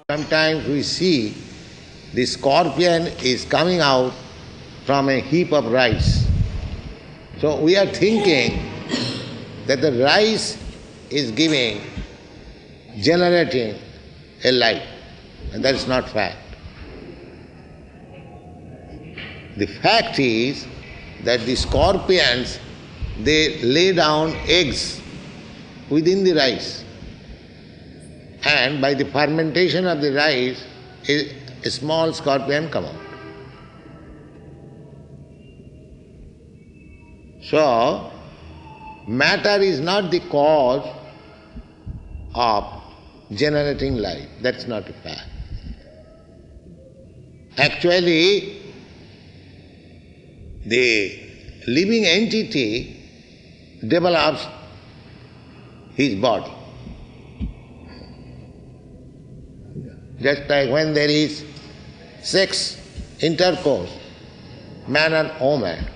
Sometimes we see the scorpion is coming out from a heap of rice. So we are thinking that the rice is generating a life, and that is not fact. The fact is that the scorpions, they lay down eggs within the rice, and by the fermentation of the rice, a small scorpion come out. So, matter is not the cause of generating life. That's not a fact. Actually, the living entity develops his body. Just like when there is sex intercourse, man and woman,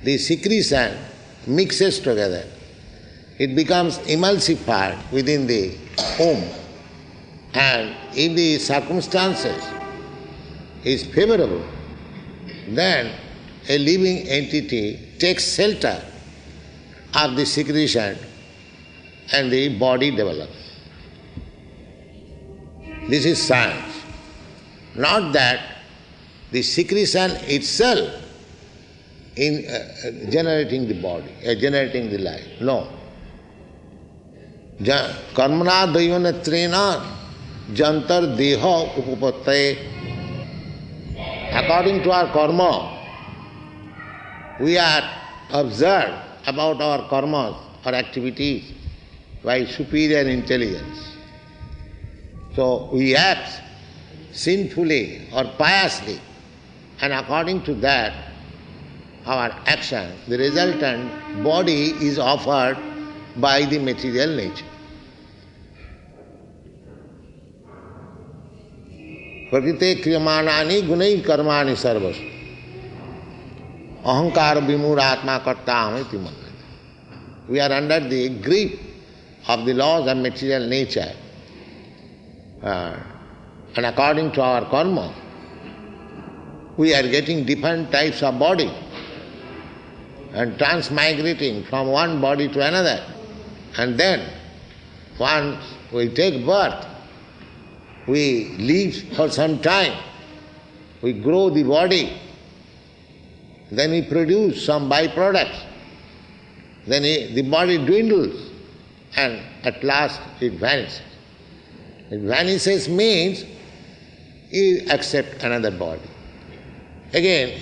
the secretion mixes together. It becomes emulsified within the womb. And if the circumstances is favorable, then a living entity takes shelter of the secretion and the body develops. This is science. Not that the secretion itself in generating the body, generating the life. No. Karmana daivanetrena jantar deha upapattaye. According to our karma, we are observed about our karmas, our activities, by superior intelligence. So we act sinfully or piously, and according to that, our action, the resultant body is offered by the material nature. Prakrite kriyamanani gunai karmani sarvas. Ahankara vimura atma kartam iti mantrate. We are under the grip of the laws of material nature. And according to our karma, we are getting different types of body and transmigrating from one body to another. And then, once we take birth, we live for some time, we grow the body, then we produce some byproducts, then the body dwindles, and at last it vanishes. It vanishes means you accept another body. Again,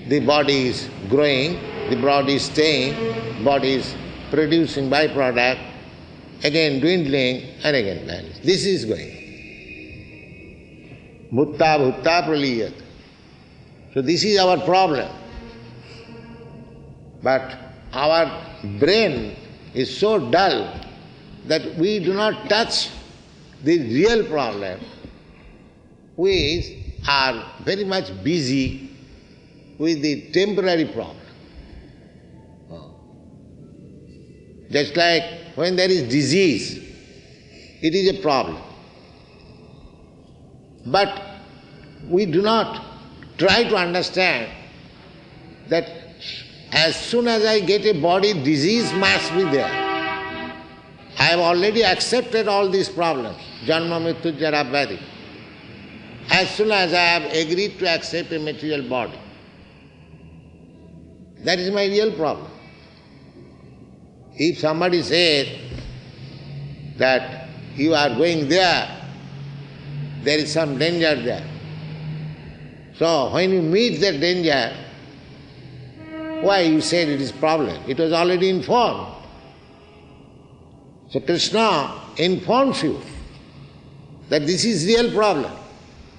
the body is growing, the body is staying, body is producing byproduct, again dwindling, and again vanishes. This is going. Bhutta bhutta praliyat. So this is our problem. But our brain is so dull that we do not touch the real problem. We are very much busy with the temporary problem. Just like when there is disease, it is a problem. But we do not try to understand that as soon as I get a body, disease must be there. I have already accepted all these problems, janma, mrityu, jara, vyadhi. As soon as I have agreed to accept a material body, that is my real problem. If somebody says that you are going there is some danger there. So when you meet that danger, why you said it is problem? It was already informed. So Krishna informs you that this is real problem.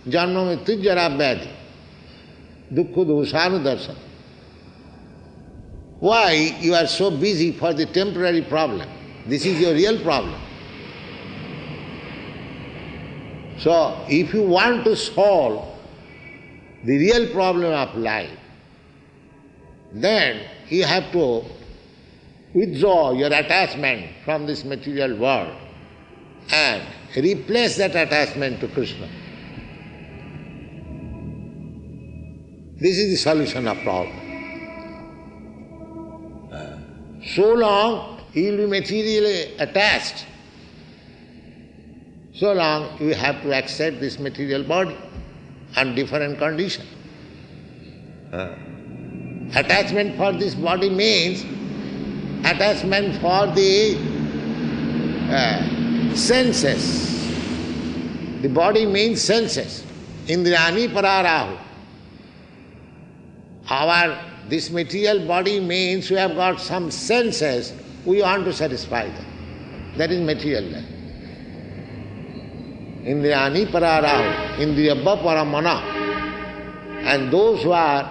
Janma mrityu jara vyadhi. Dukkha dosanu darsana. Why you are so busy for the temporary problem? This is your real problem. So, if you want to solve the real problem of life, then you have to withdraw your attachment from this material world and replace that attachment to Krishna. This is the solution of problem. So long you will be materially attached, so long you have to accept this material body and different condition. Attachment for this body means attachment for the senses. The body means senses. Indriyani pararahu. This material body means we have got some senses, we want to satisfy them. That is material life. Indriyani pararahu, indriyabba paramana. And those who are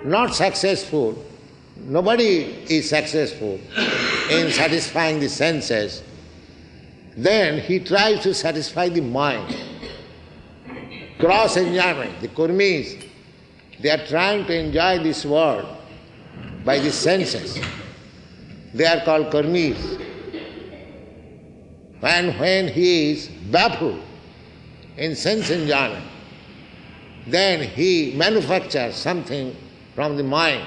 not successful, nobody is successful in satisfying the senses, then he tries to satisfy the mind. Cross enjoyment, the kurmis, they are trying to enjoy this world by the senses. They are called karmis. And when he is baffled in sense enjoyment, then he manufactures something from the mind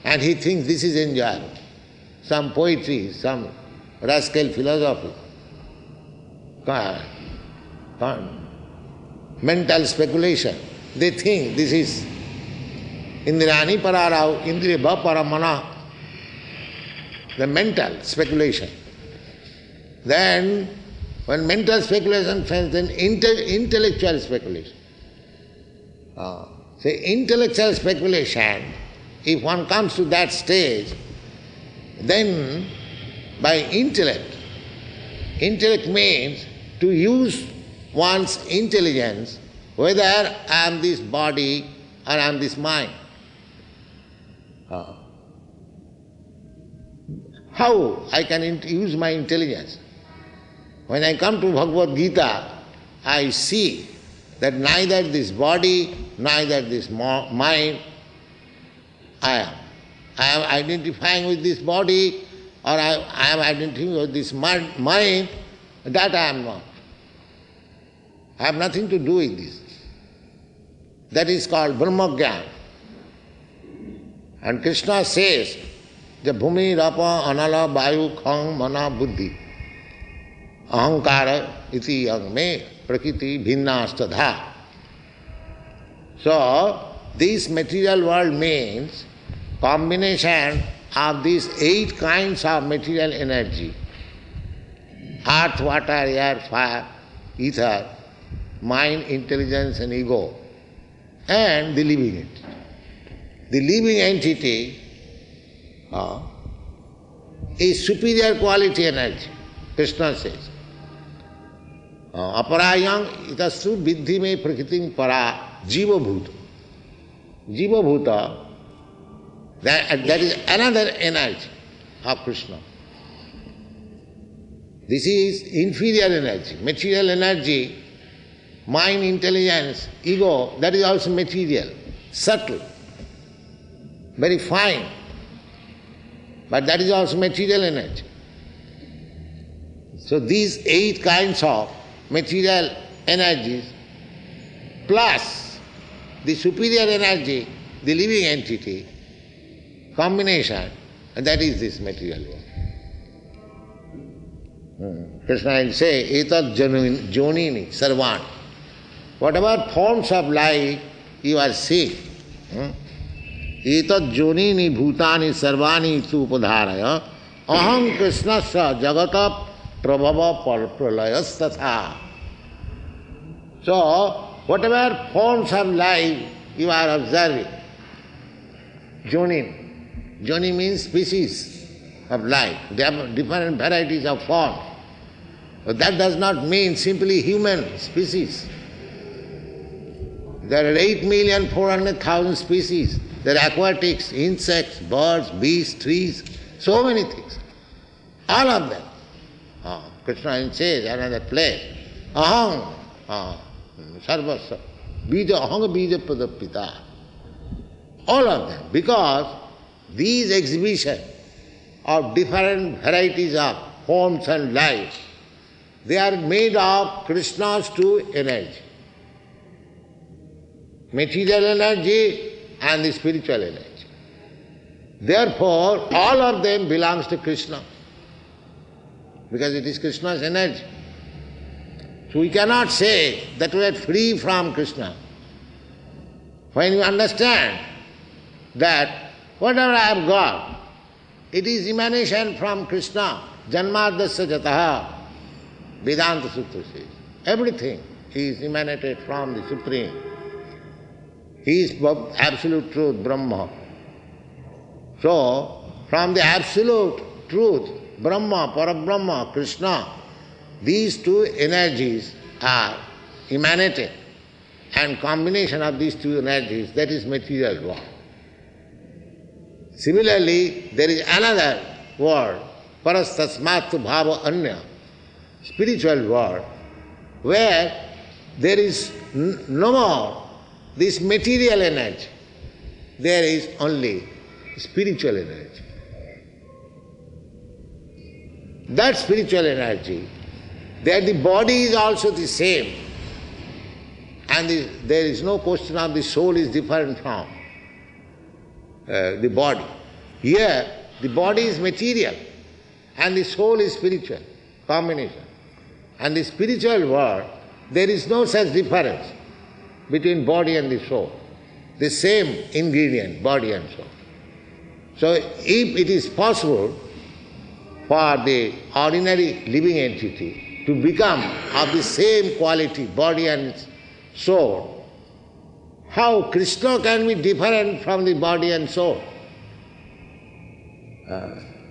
and he thinks this is enjoyable. Some poetry, some rascal philosophy, mental speculation. They think this is Indrani pararahu, Indriya paramana, the mental speculation. Then, when mental speculation fails, then intellectual speculation. Say, intellectual speculation, if one comes to that stage, then by intellect means to use one's intelligence, whether I am this body or I am this mind. How I can use my intelligence? When I come to Bhagavad Gita, I see that neither this body, neither this mind I am. I am identifying with this body or I am identifying with this mind, that I am not. I have nothing to do with this. That is called Brahmagyan. And Krishna says, the bhumi, rapa, anala, vayu, khang, mana, buddhi, ahankara, iti, yang, me, prakriti, bhinnastadha. So, this material world means combination of these 8 kinds of material energy: earth, water, air, fire, ether, mind, intelligence and ego, and the living entity. The living entity is superior quality energy, Krishna says. Aparayang itasu viddhi me prakritim para jiva bhuta. Jiva bhuta, that is another energy of Krishna. This is inferior energy, material energy, mind, intelligence, ego, that is also material, subtle, very fine, but that is also material energy. So these 8 kinds of material energies plus the superior energy, the living entity, combination, and that is this material world. Krishna will say, etat jonini sarvan. Whatever forms of life you are seeing, etat jonini bhutani sarvani tu upadharaya aham krishnasya jagata prabhava pralayasthatha. So, whatever forms of life you are observing, jonin. Joni means species of life. There are different varieties of form. But that does not mean simply human species. There are 8,400,000 species There are aquatics, insects, birds, beasts, trees, so many things. All of them. Krishna says another place, aham, sarvasya, bija, aham bija pradapita. All of them. Because these exhibitions of different varieties of forms and lives, they are made of Krishna's true energy. Material energy and the spiritual energy. Therefore, all of them belongs to Krishna, because it is Krishna's energy. So we cannot say that we are free from Krishna. When you understand that whatever I have got, it is emanation from Krishna, Janmadasya Jataha, Vedanta Sutra says. Everything is emanated from the Supreme. He is absolute truth, Brahma. So, from the absolute truth, Brahma, Parabrahma, Krishna, these two energies are emanated, and combination of these two energies, that is material world. Similarly, there is another world, Parastasmatu Bhava Anya, spiritual world, where there is no more this material energy. There is only spiritual energy. That spiritual energy, there the body is also the same, and there is no question of the soul is different from the body. Here, the body is material and the soul is spiritual, combination. And the spiritual world, there is no such difference between body and the soul. The same ingredient, body and soul. So if it is possible for the ordinary living entity to become of the same quality, body and soul, how Krishna can be different from the body and soul?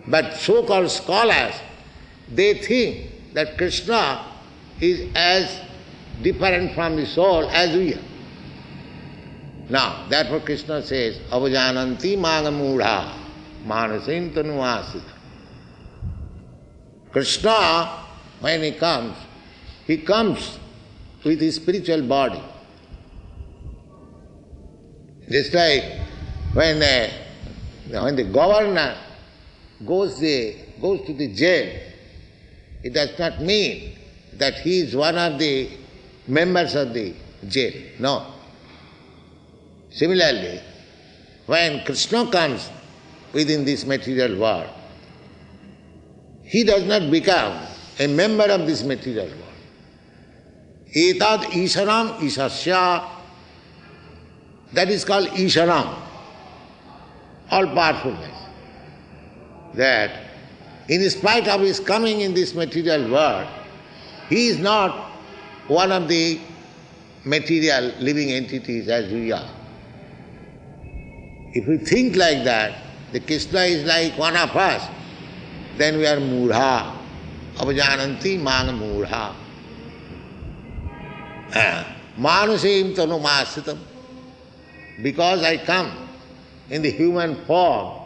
But so-called scholars, they think that Krishna is as different from the soul as we are. Now, therefore Krishna says, avajananti magamudha manasin tanuvasita. Krishna, when he comes with his spiritual body. Just like when the governor goes to the jail, it does not mean that he is one of the members of the jail. No. Similarly, when Krishna comes within this material world, he does not become a member of this material world. Etad Isharam Ishasya, that is called Isharam, all-powerfulness. That in spite of his coming in this material world, he is not one of the material living entities as we are. If we think like that, the Krishna is like one of us, then we are mudha, avajananti mana mudha. Manusim tanumasitam. Because I come in the human form,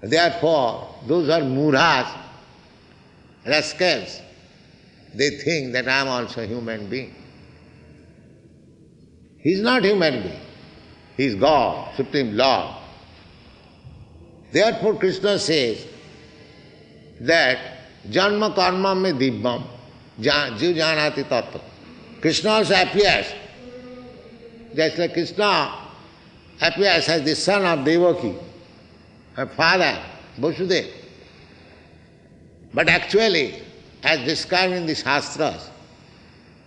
therefore those are mudhas, rascals, they think that I am also a human being. He is not human being. He is God, Supreme Lord. Therefore Krishna says that janma karma me dibbam jiv janati tattva. Krishna also appears, just like Krishna appears as the son of Devaki, her father, Vasudeva. But actually, as described in the Shastras,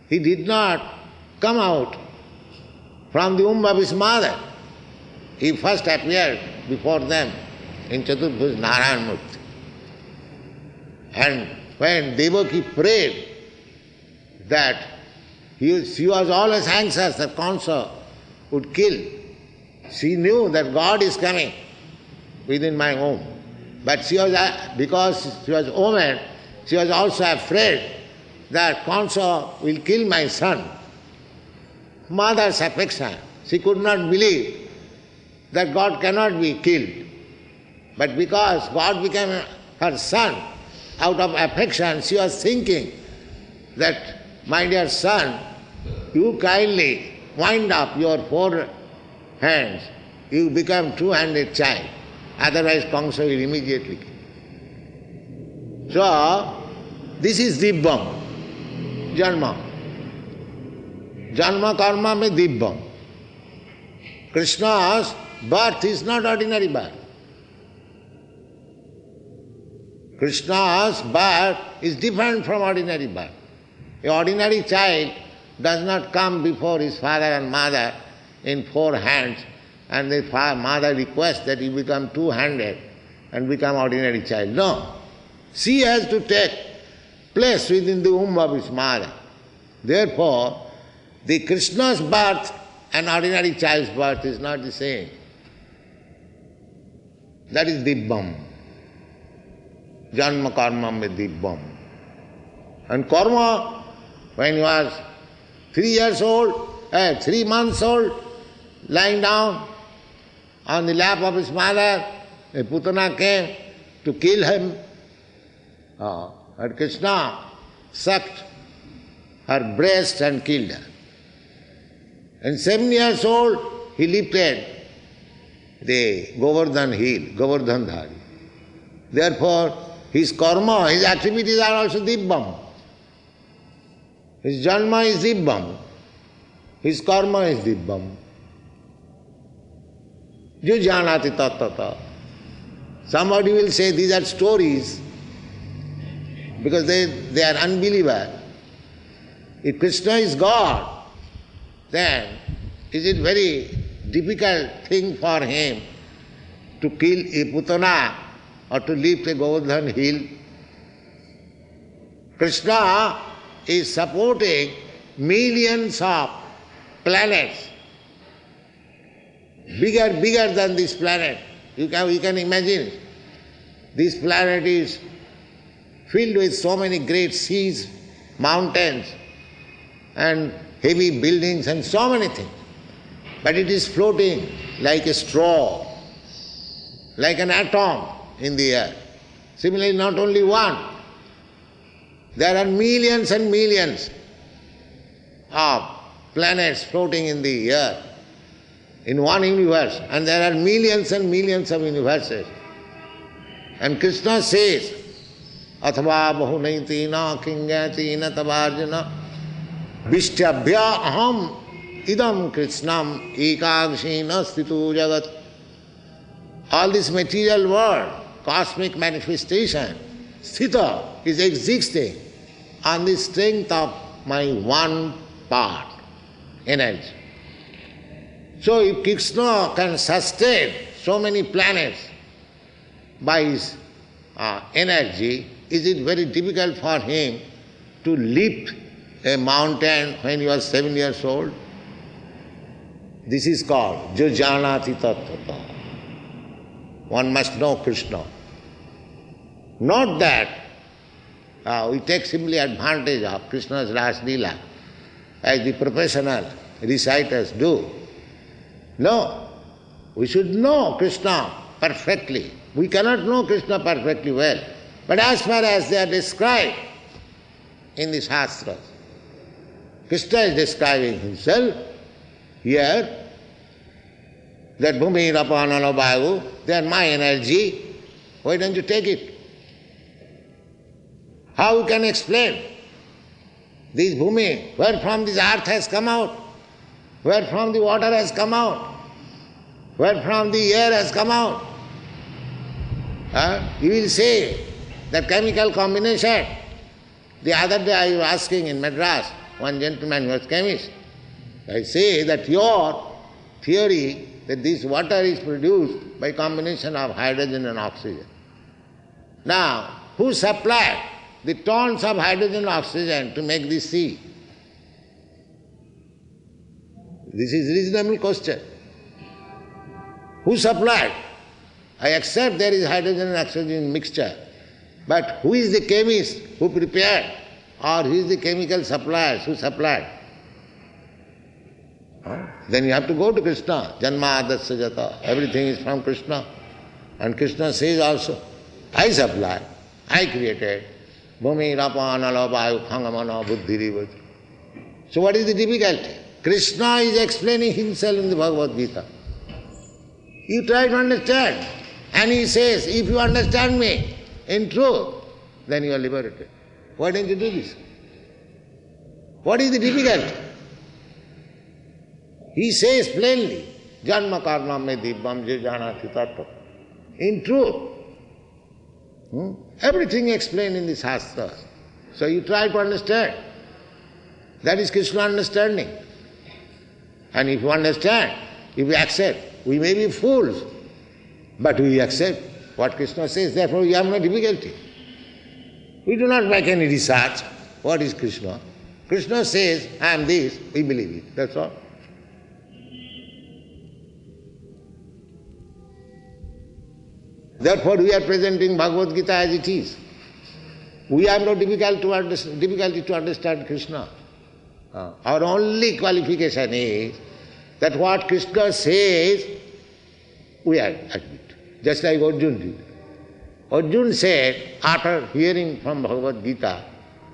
he did not come out from the womb of his mother. He first appeared before them in Chaturbhuj Narayan Murti. And when Devaki prayed that she was always anxious that Kansa would kill, she knew that God is coming within my womb. But because she was a woman, she was also afraid that Kansa will kill my son. Mother's affection. She could not believe that God cannot be killed. But because God became her son, out of affection, she was thinking that, my dear son, you kindly wind up your 4 hands, you become 2-handed child. Otherwise Kamsa will immediately kill. So, this is Dibbam, Janma. Janma karma mein Dibbam. Krishna's birth is not ordinary birth. Krishna's birth is different from ordinary birth. An ordinary child does not come before his father and mother in 4 hands, and the mother requests that he become 2-handed and become ordinary child. No. She has to take place within the womb of his mother. Therefore, the Krishna's birth and ordinary child's birth is not the same. That is Dibbam. Janma karma me Dibbam. And karma, when he was 3 months old, lying down on the lap of his mother, a Putana came to kill him. And Krishna sucked her breast and killed her. And 7 years old, he lifted the Govardhan hill, Govardhandhari. Therefore, his karma, his activities are also Dibbam. His janma is Dibbam. His karma is Dibbam. Jo janati tattata. Somebody will say these are stories because they are unbeliever. If Krishna is God, then is it very difficult thing for him to kill a Putana or to lift a Govardhan hill? Krishna is supporting millions of planets, bigger than this planet. You can imagine. This planet is filled with so many great seas, mountains, and heavy buildings and so many things. But it is floating like a straw, like an atom in the air. Similarly, not only one. There are millions and millions of planets floating in the air, in one universe, and there are millions and millions of universes. And Krishna says, Athava bahunaitina kingatina tavarjana Vishtyabhya aham idam Krishnam ekagshena sthitu jagat. All this material world, cosmic manifestation, sthita, is existing on the strength of my one part, energy. So if Krishna can sustain so many planets by his energy, is it very difficult for him to lift a mountain when he was 7 years old? This is called Jo Janati Tattva. One must know Krishna. Not that we take simply advantage of Krishna's Ras Leela as the professional reciters do. No, we should know Krishna perfectly. We cannot know Krishna perfectly well, but as far as they are described in the Shastras, Krishna is describing himself here, that Bhumi, Rapa, Anala, Vayu, they are my energy. Why don't you take it? How we can explain? This Bhumi, where from this earth has come out? Where from the water has come out? Where from the air has come out? You will say that chemical combination. The other day I was asking in Madras, one gentleman who was chemist, I say that your theory that this water is produced by combination of hydrogen and oxygen. Now, who supplied the tons of hydrogen and oxygen to make this sea? This is a reasonable question. Who supplied? I accept there is hydrogen and oxygen mixture, but who is the chemist who prepared, or who is the chemical supplier who supplied? then you have to go to Krishna. Janma adasya jata. Everything is from Krishna. And Krishna says also, I supply, I created. Bhumi, rapa, anala, vayu, khangamana, buddhiri. So what is the difficulty? Krishna is explaining himself in the Bhagavad Gita. You try to understand. And he says, if you understand me in truth, then you are liberated. Why don't you do this? What is the difficulty? He says plainly, Janma karma me dibbam je janati tattva. In truth. Everything explained in the Shastras. So you try to understand. That is Krishna understanding. And if you understand, if you accept, we may be fools, but we accept what Krishna says, therefore we have no difficulty. We do not make any research. What is Krishna? Krishna says, I am this, we believe it, that's all. Therefore we are presenting Bhagavad Gita as it is. We have no difficulty to understand Krishna. Our only qualification is that what Krishna says, we admit. Just like Arjuna did. Arjuna said, after hearing from Bhagavad Gita,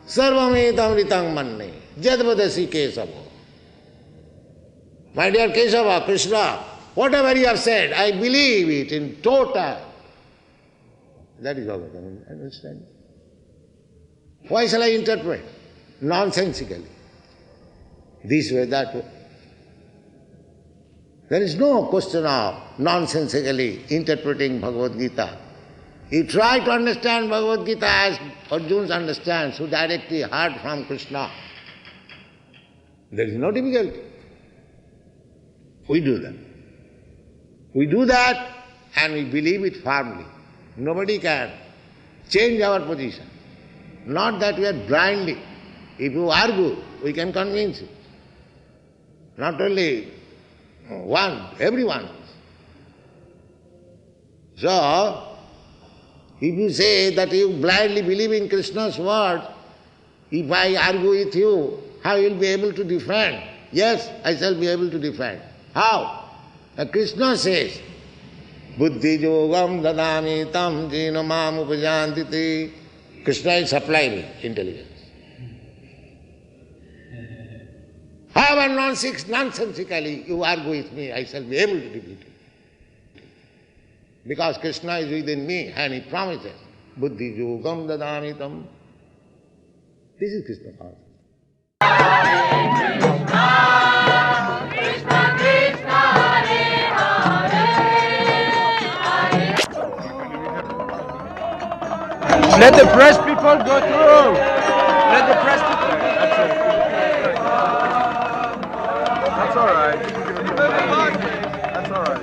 Sarvametam ritang manne, jadvadasi Kesava. My dear Kesava, Krishna, whatever you have said, I believe it in total. That is all I understand. Why shall I interpret? Nonsensically. This way, that way. There is no question of nonsensically interpreting Bhagavad Gita. You try to understand Bhagavad Gita as Arjuna understands, who directly heard from Krishna. There is no difficulty. We do that. We do that and we believe it firmly. Nobody can change our position. Not that we are blindly. If you argue, we can convince you. Not only one, everyone. So, if you say that you blindly believe in Krishna's word, if I argue with you, how you will be able to defend? Yes, I shall be able to defend. How? Now Krishna says, Buddhi yogam dadami tam jina mam upajantiti. Krishna is supplying me intelligence. However nonsensically you argue with me, I shall be able to defeat you. Because Krishna is within me and he promises, Buddhi yogam dadami tam. This is Krishna consciousness. Let the press people go through. Let the press people. That's all right. That's all right.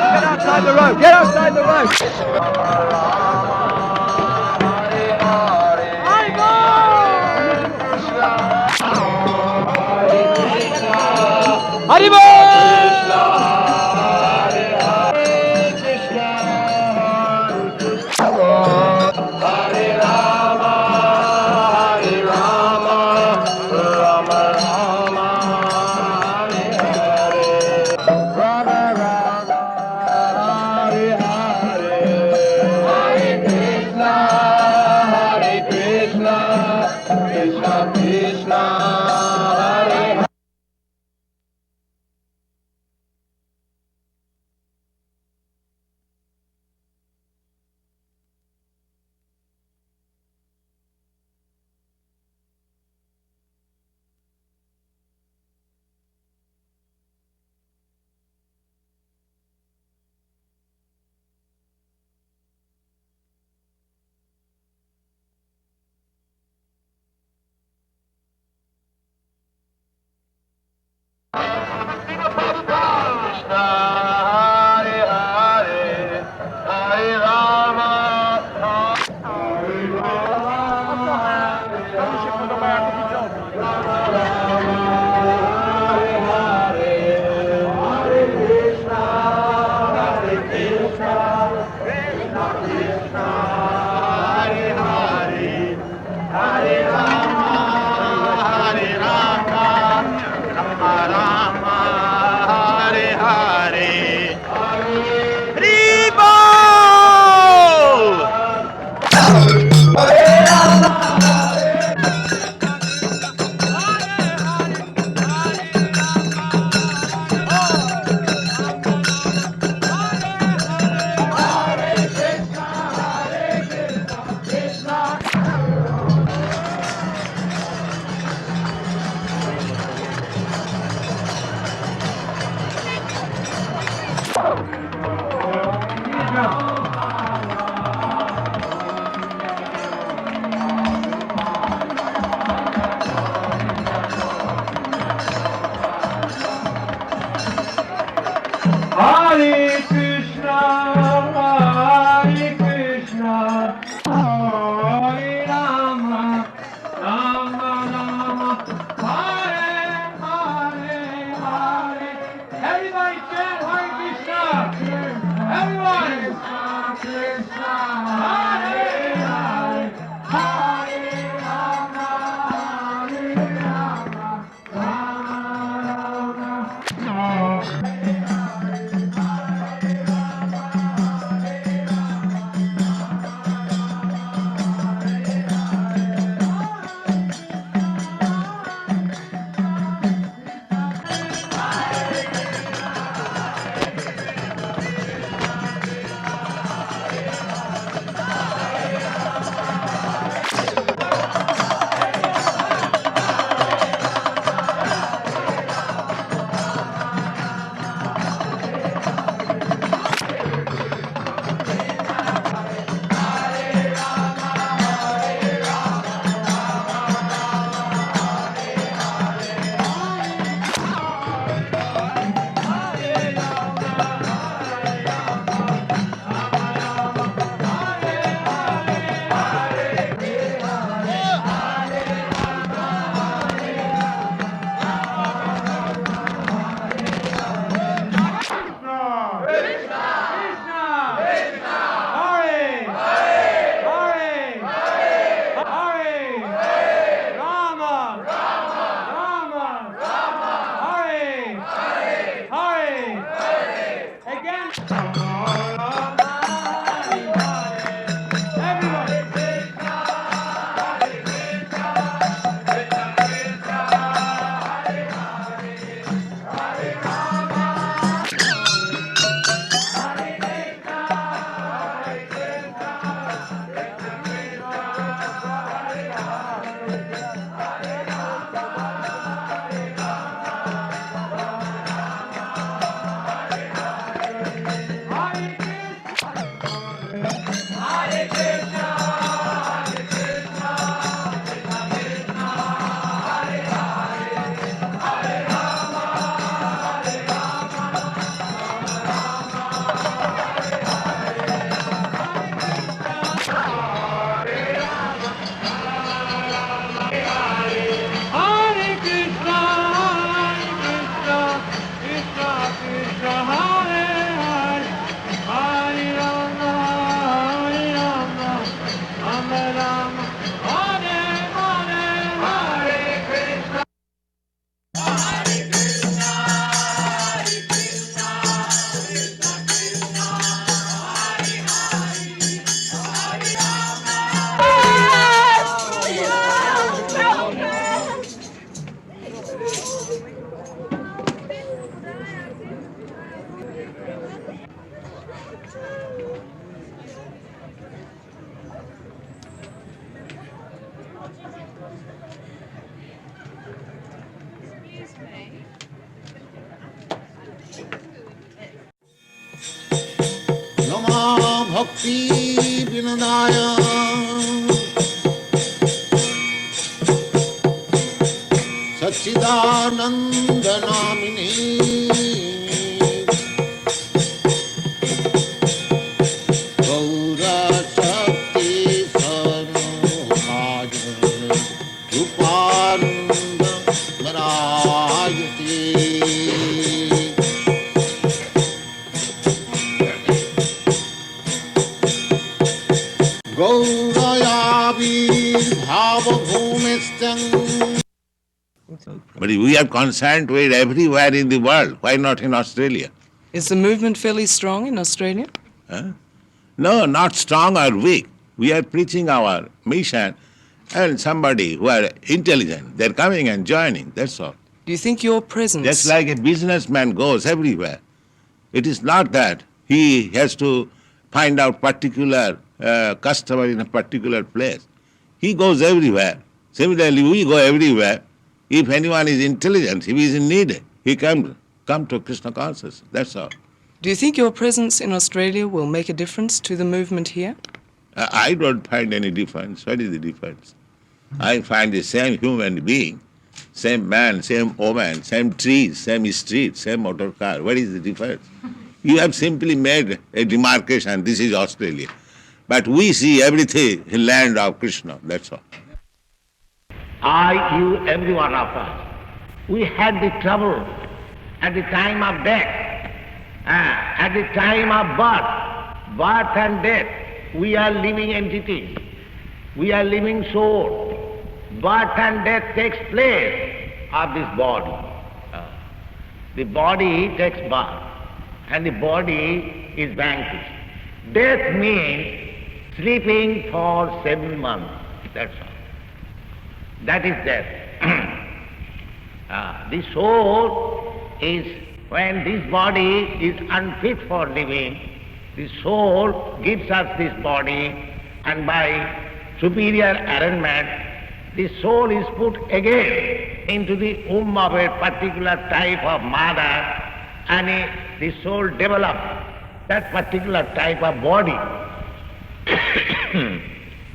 Get outside the road. Get outside the road. Haribo! Hare Krishna, Hare Krishna, Hare Rama, Rama Rama, Hare Hare Hare. Everybody chant Hare Krishna. Everyone. Krishna, Hare Hare, Hare Rama, Hare Rama, Rama Rama. Bhakti Vinodaya Sachidananda Namini Gaura Shakti Sarvabhaja Rupananda Marayati Gaurayabir But we are concerned with everywhere in the world. Why not in Australia? Is the movement fairly strong in Australia? Huh? No, not strong or weak. We are preaching our mission, and somebody who are intelligent, they're coming and joining, that's all. Do you think your presence... Just like a businessman goes everywhere. It is not that he has to find out particular customer in a particular place. He goes everywhere. Similarly, we go everywhere. If anyone is intelligent, if he is in need, he come to Krishna consciousness, that's all. Do you think your presence in Australia will make a difference to the movement here? I don't find any difference. What is the difference? I find the same human being, same man, same woman, same trees, same street, same motor car. What is the difference? You have simply made a demarcation, this is Australia. But we see everything in land of Krishna, that's all. I, you, every one of us, we had the trouble at the time of death, at the time of birth and death. We are living entities. We are living soul. Birth and death takes place of this body. The body takes birth and the body is vanquished. Death means sleeping for 7 months, that's all. That is death. The soul is, when this body is unfit for living, the soul gives us this body, and by superior arrangement, the soul is put again into the womb of a particular type of mother, and the soul develops that particular type of body.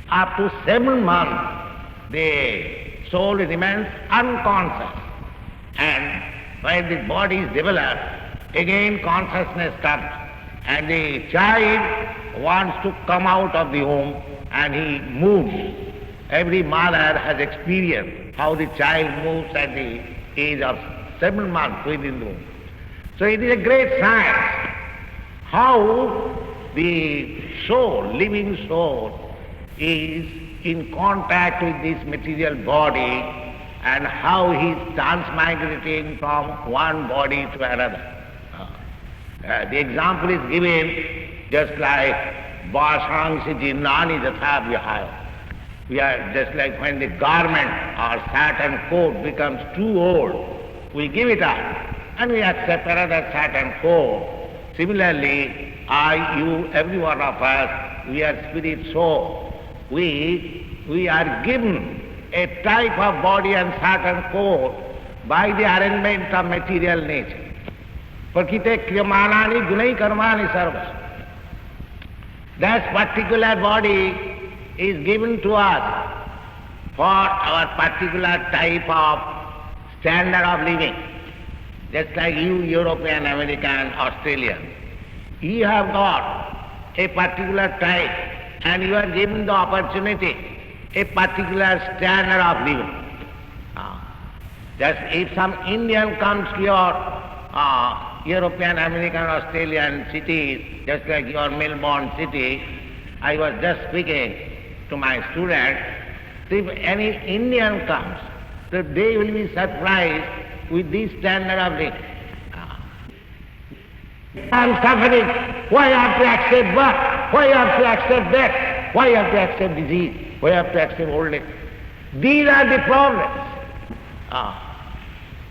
Up to 7 months, the soul remains unconscious, and when the body is developed, again consciousness comes, and the child wants to come out of the womb and he moves. Every mother has experienced how the child moves at the age of 7 months within the womb. So it is a great science how the soul, living soul, is in contact with this material body and how he is transmigrating from one body to another. The example is given just like Vasangsi Jinnani Jatha Vihaya. We are just like when the garment or satin coat becomes too old, we give it up and we accept another satin coat. Similarly, I, you, every one of us, we are spirit soul. We are given a type of body and satin coat by the arrangement of material nature. Prakite kriyamanani gunai karmani sarvas. That particular body is given to us for our particular type of standard of living. Just like you, European, American, Australian. You have got a particular type and you are given the opportunity, a particular standard of living. Just if some Indian comes to your European, American, Australian cities, just like your Melbourne city, I was just speaking to my students, if any Indian comes, so they will be surprised with this standard of living. I am suffering. Why have to accept birth? Why have to accept death? Why have to accept disease? Why have to accept old age? These are the problems.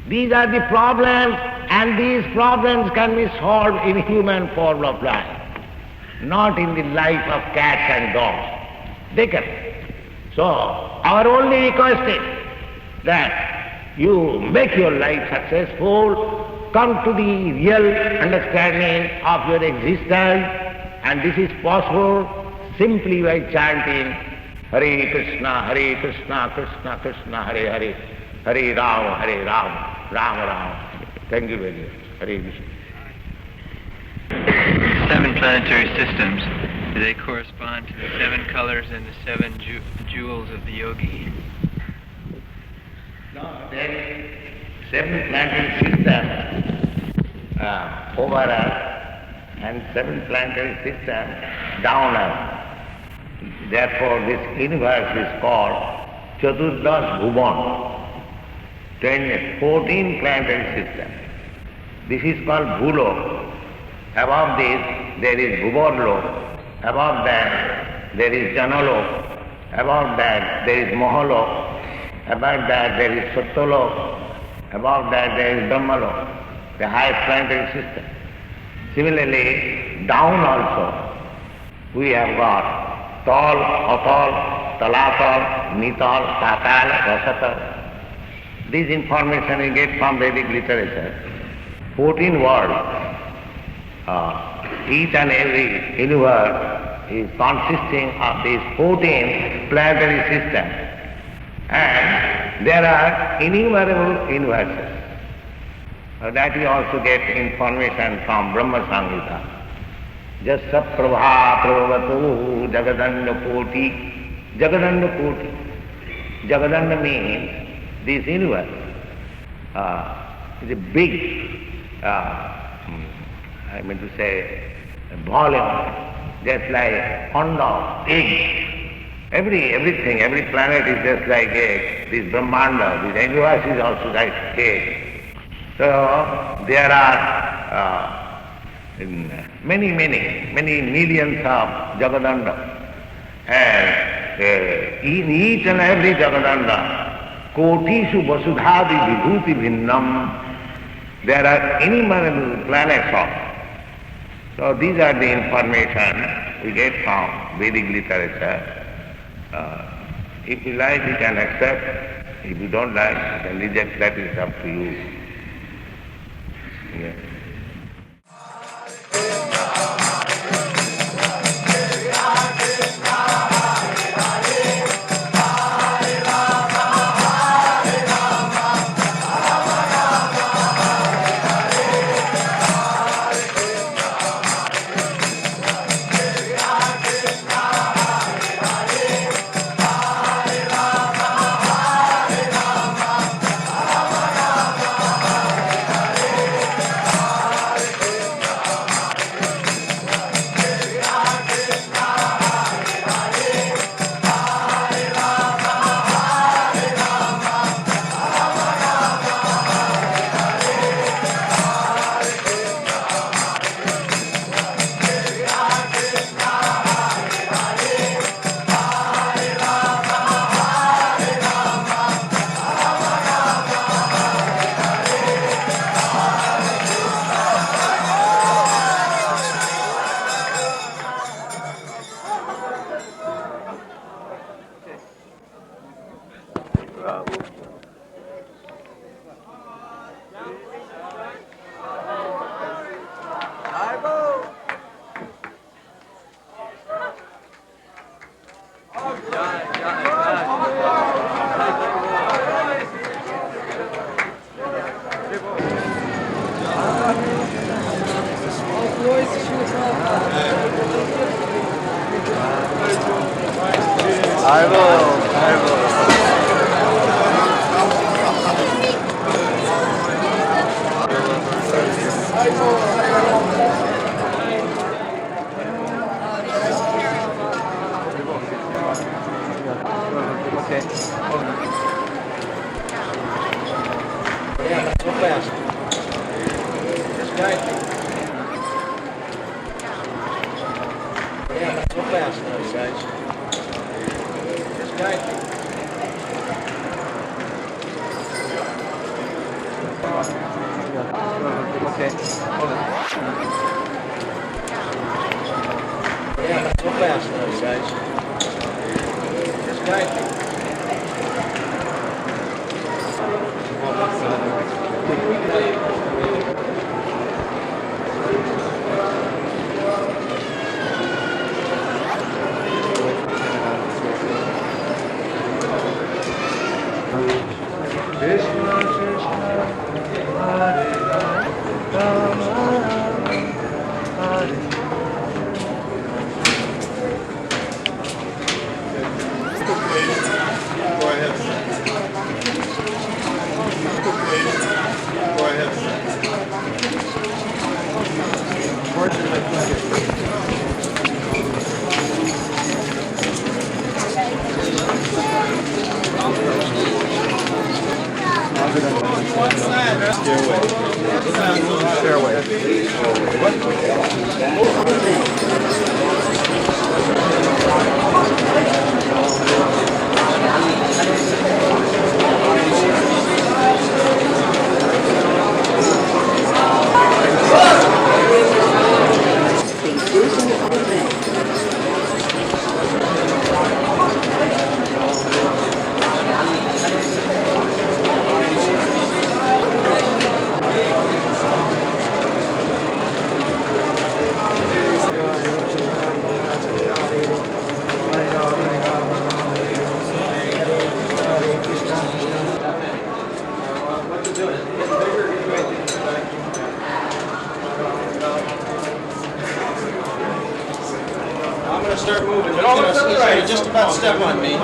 These are the problems, and these problems can be solved in human form of life, not in the life of cats and dogs. They can. So, our only request is that you make your life successful, come to the real understanding of your existence, and this is possible simply by chanting Hare Krishna, Krishna Krishna, Hare Hare, Hare Ram, Rama Rama. Thank you very much. Hare Krishna. 7 planetary systems, do they correspond to the 7 colors and the 7 jewels of the yogi? No, there is 7 planetary systems over us and 7 planetary systems down us. Therefore, this universe is called Chaturdash Bhuvan, 14 planetary systems. This is called Bhulok. Above this, there is Bhuvarlok. Above that, there is Janalok. Above that, there is Mahalok. Above that, there is Satyalok. Above that, there is Brahmalok, the highest planetary system. Similarly, down also, we have got Tal, Atal, Talatal, Nital, Patal, Rasatal. This information we get from Vedic literature. 14 worlds. Each and every universe is consisting of these 14 planetary systems. And there are innumerable universes. That we also get information from Brahma Samhita. Jasa prabha prabhavatu jagadanda koti. Jagadanda koti. Jagadanda means this universe is a big, I mean to say, volume, just like pond of eggs. Everything, every planet is just like egg. This Brahmanda, this universe is also like egg. So there are many millions of Jagadanda. And in each and every Jagadanda, Kotishu Vasudhadi Vibhuti Bhinnam, there are innumerable planets also. So these are the information we get from Vedic literature. If you like, you can accept. If you don't like, you can reject. That is up to you. Yeah. start moving. He's gonna just about step on me.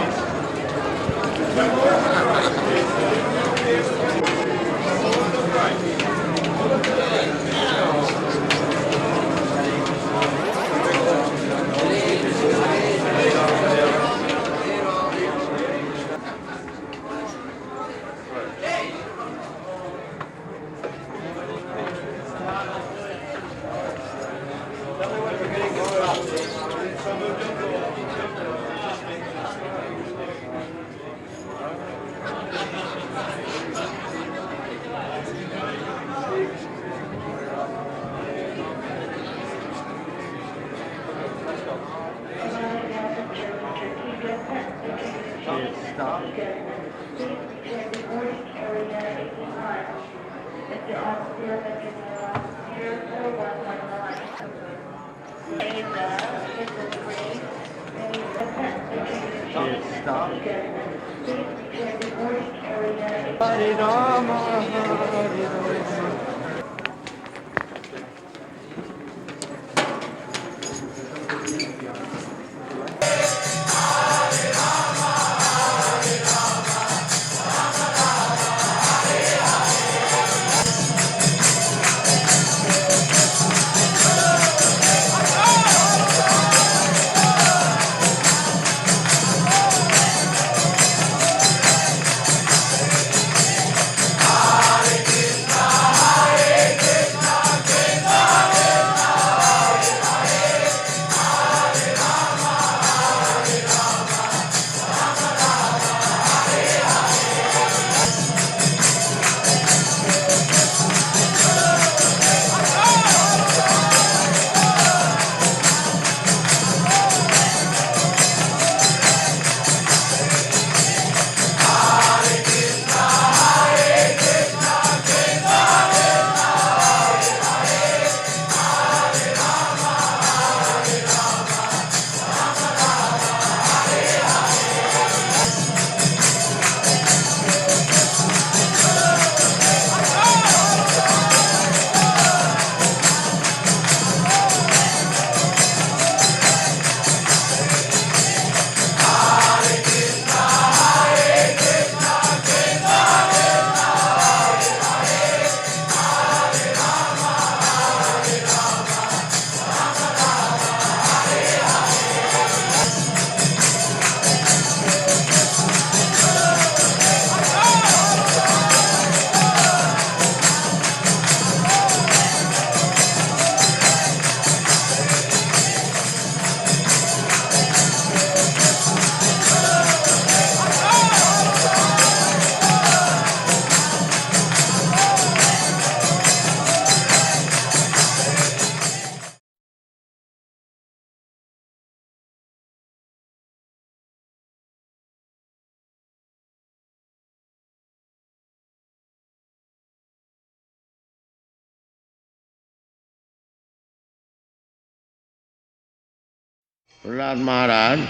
Prahlad Maharaj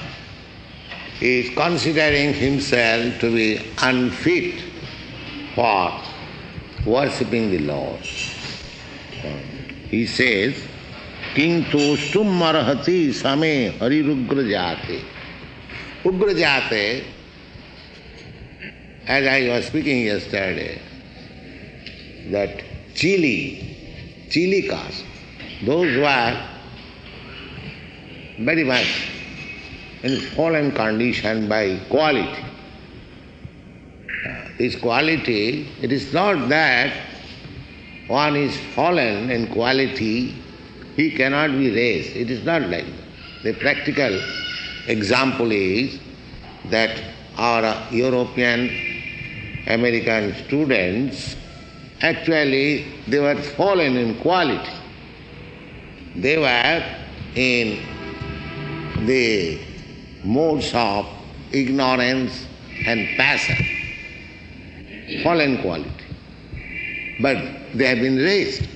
is considering himself to be unfit for worshipping the Lord. He says, King Tostum Marhati Same Harirugra Jate. Ugra Jate, as I was speaking yesterday, that chili caste, those who are very much in fallen condition by quality. This quality, it is not that one is fallen in quality, he cannot be raised. It is not like that. The practical example is that our European, American students, actually they were fallen in quality. They were in the modes of ignorance and passion, fallen quality. But they have been raised.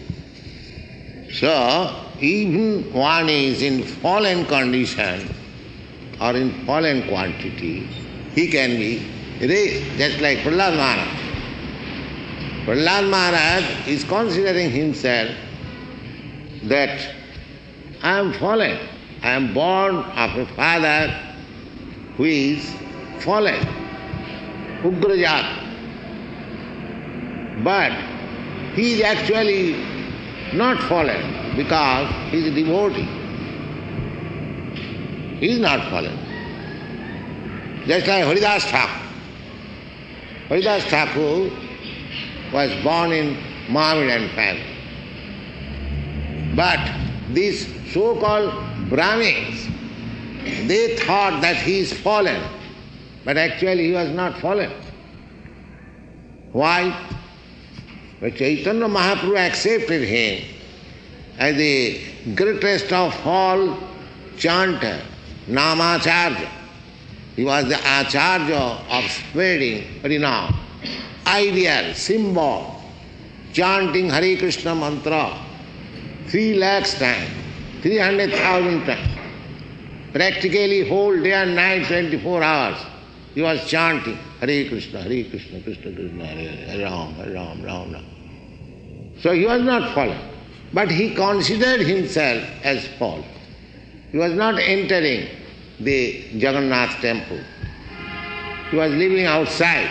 So, even one is in fallen condition or in fallen quantity, he can be raised, just like Prahlad Maharaj. Prahlad Maharaj is considering himself that I am fallen, I am born of a father who is fallen, Ugrajat. But he is actually not fallen because he is a devotee. He is not fallen. Just like Haridas Thakur. Haridas Thakur was born in Mohammedan family. But these so-called Brahmins, they thought that he is fallen, but actually he was not fallen. Why? But Chaitanya Mahaprabhu accepted him as the greatest of all chanter, Namacharya. He was the Acharya of spreading renown, ideal, symbol, chanting Hare Krishna mantra 3 lakhs times, 300,000 times. Practically whole day and night, 24 hours, he was chanting Hare Krishna, Krishna Krishna, Hare Ram, Hare Ram, Ram Ram. So he was not fallen, but he considered himself as fallen. He was not entering the Jagannath temple. He was living outside.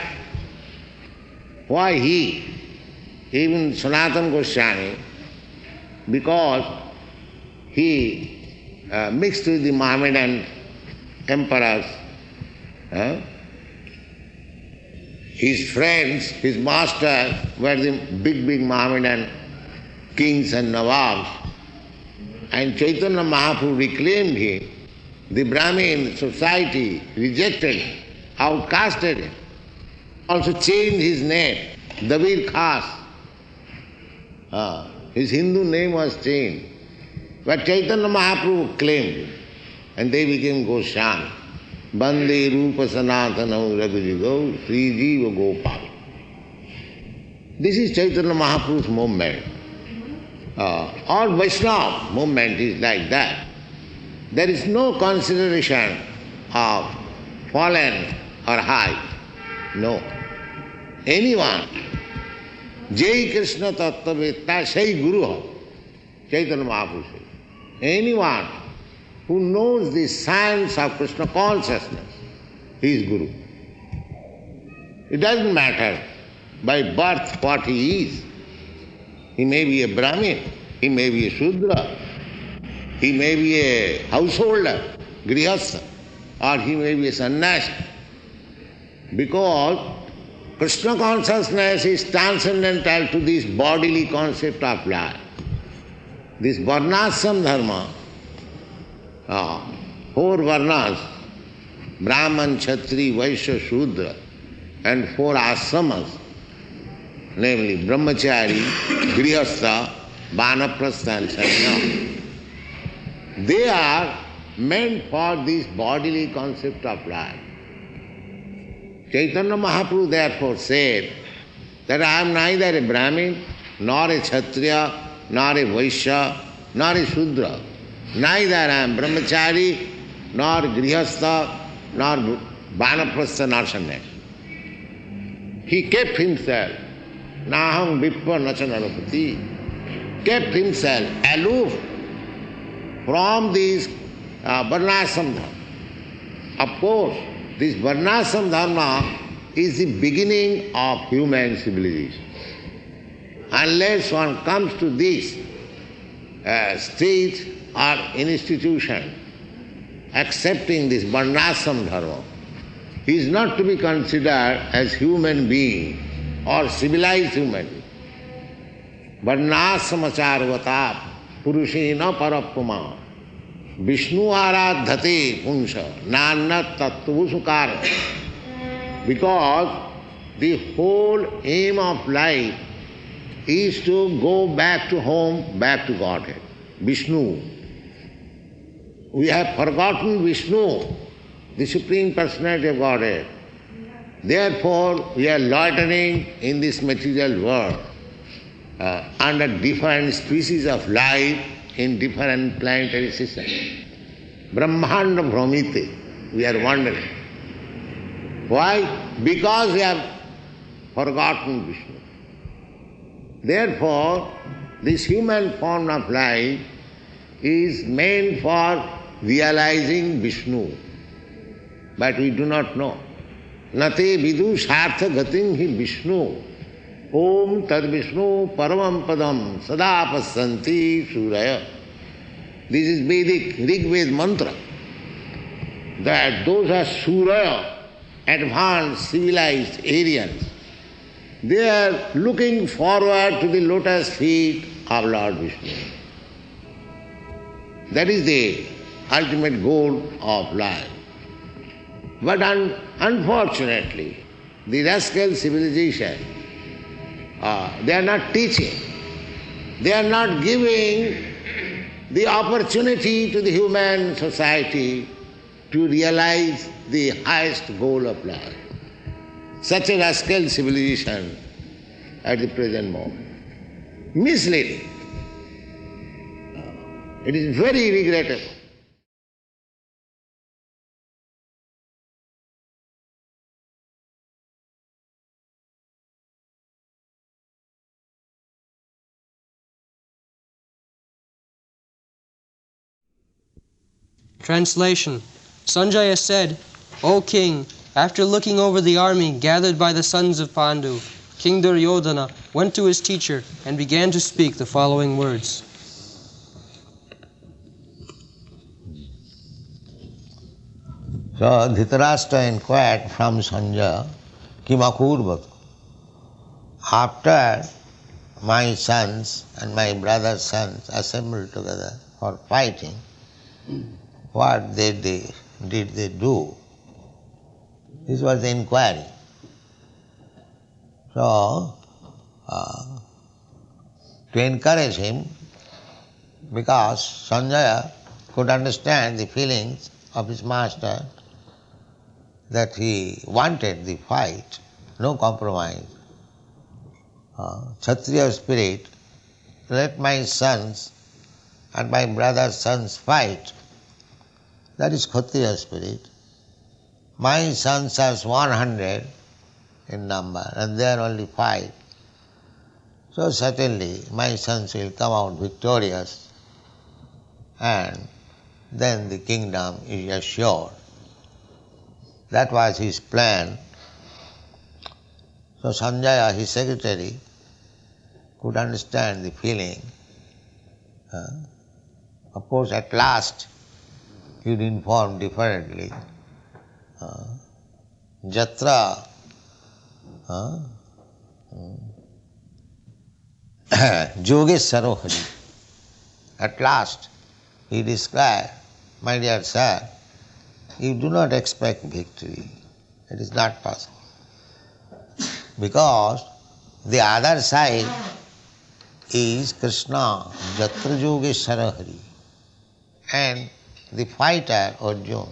Why he? Even Sanatana Goswami, because he mixed with the Mohammedan emperors. His friends, his masters were the big Mohammedan kings and Nawabs. And Chaitanya Mahaprabhu reclaimed him. The Brahmin society rejected him, outcasted him. Also changed his name, Dabir Khas. His Hindu name was changed. But Chaitanya Mahaprabhu claimed him. And they became Goswami. Bande Rupa Sanatana Raghujigo Sri Jiva Gopal. This is Chaitanya Mahaprabhu's movement. All Vaishnava movement is like that. There is no consideration of fallen or high. No. Anyone, Jai Krishna Tattva Sai Guru Ho, Chaitanya Mahaprabhu says. Anyone who knows the science of Krishna consciousness, he is Guru. It doesn't matter by birth what he is. He may be a Brahmin, he may be a Shudra, he may be a householder, Grihastha, or he may be a sannyasi. Because Krishna consciousness is transcendental to this bodily concept of life. This Varnashram Dharma, 4 Varnas, Brahman, Kshatri, Vaishya, Shudra, and 4 ashramas, namely Brahmachari, Grihastha, Vanaprastha and Sannyasa. They are meant for this bodily concept of life. Chaitanya Mahaprabhu therefore said that I am neither a Brahmin, nor a Kshatriya, nor a Vaishya, nor a Shudra. Neither I am Brahmachari, nor Grihastha, nor Vanaprastha, nor Sannyasa. He kept himself, Naham Vippa Nachanarapati, kept himself aloof from this Varnashram Dharma. Of course, this Varnashram Dharma is the beginning of human civilization. Unless one comes to this stage or institution accepting this Varnashram Dharma, he is not to be considered as human being or civilized human being. Varnashramacharvatap purushena parapama Vishnu aradhate punsha nanat tattva sukara. Because the whole aim of life is to go back to home, back to Godhead, Vishnu. We have forgotten Vishnu, the Supreme Personality of Godhead. Therefore, we are loitering in this material world under different species of life in different planetary systems. Brahmanda Brahmite, we are wandering. Why? Because we have forgotten Vishnu. Therefore, this human form of life is meant for realizing Vishnu, but we do not know. Nate vidu sartha gatin hi Vishnu. Om tad Vishnu paramam padam sada passanti suraya. This is Vedic Rig Ved mantra. That those are suraya, advanced civilized Aryans. They are looking forward to the lotus feet of Lord Vishnu. That is the ultimate goal of life. But unfortunately, the rascal civilization, they are not teaching. They are not giving the opportunity to the human society to realize the highest goal of life. Such a rascal civilization at the present moment. Misleading. It is very regrettable. Translation. Sanjaya said, O king, after looking over the army gathered by the sons of Pandu, King Duryodhana went to his teacher and began to speak the following words. So Dhritarashtra inquired from Sanjaya, Kimakurvat. After my sons and my brother's sons assembled together for fighting, what did they do? This was the inquiry. So, to encourage him, because Sanjaya could understand the feelings of his master, that he wanted the fight, no compromise. Kshatriya spirit, let my sons and my brother's sons fight. That is Kshatriya spirit. My sons are 100 in number and they are only 5. So certainly my sons will come out victorious and then the kingdom is assured. That was his plan. So Sanjaya, his secretary, could understand the feeling. Of course, at last, he would inform differently. Jatra Yogeshwaro Hari. At last, he described, my dear sir, you do not expect victory. It is not possible. Because the other side is Krishna, Jatra Yogeshwara Hari, and the fighter Arjuna.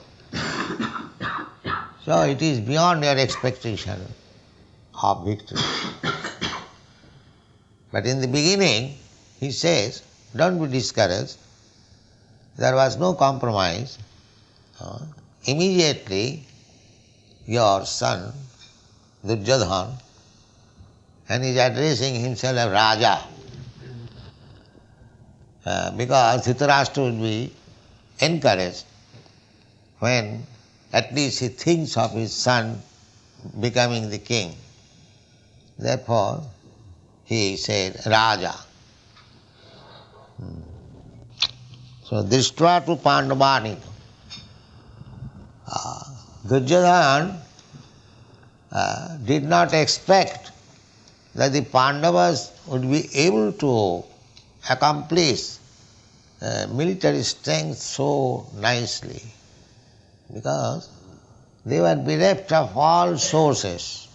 So it is beyond your expectation of victory. But in the beginning, he says, don't be discouraged. There was no compromise. Immediately, your son, Duryodhana, and he is addressing himself as Raja, because Dhritarashtra would be encouraged when at least he thinks of his son becoming the king. Therefore, he said Raja. So, Drishtva tu Pandavani. Duryodhana did not expect that the Pandavas would be able to accomplish military strength so nicely, because they were bereft of all sources.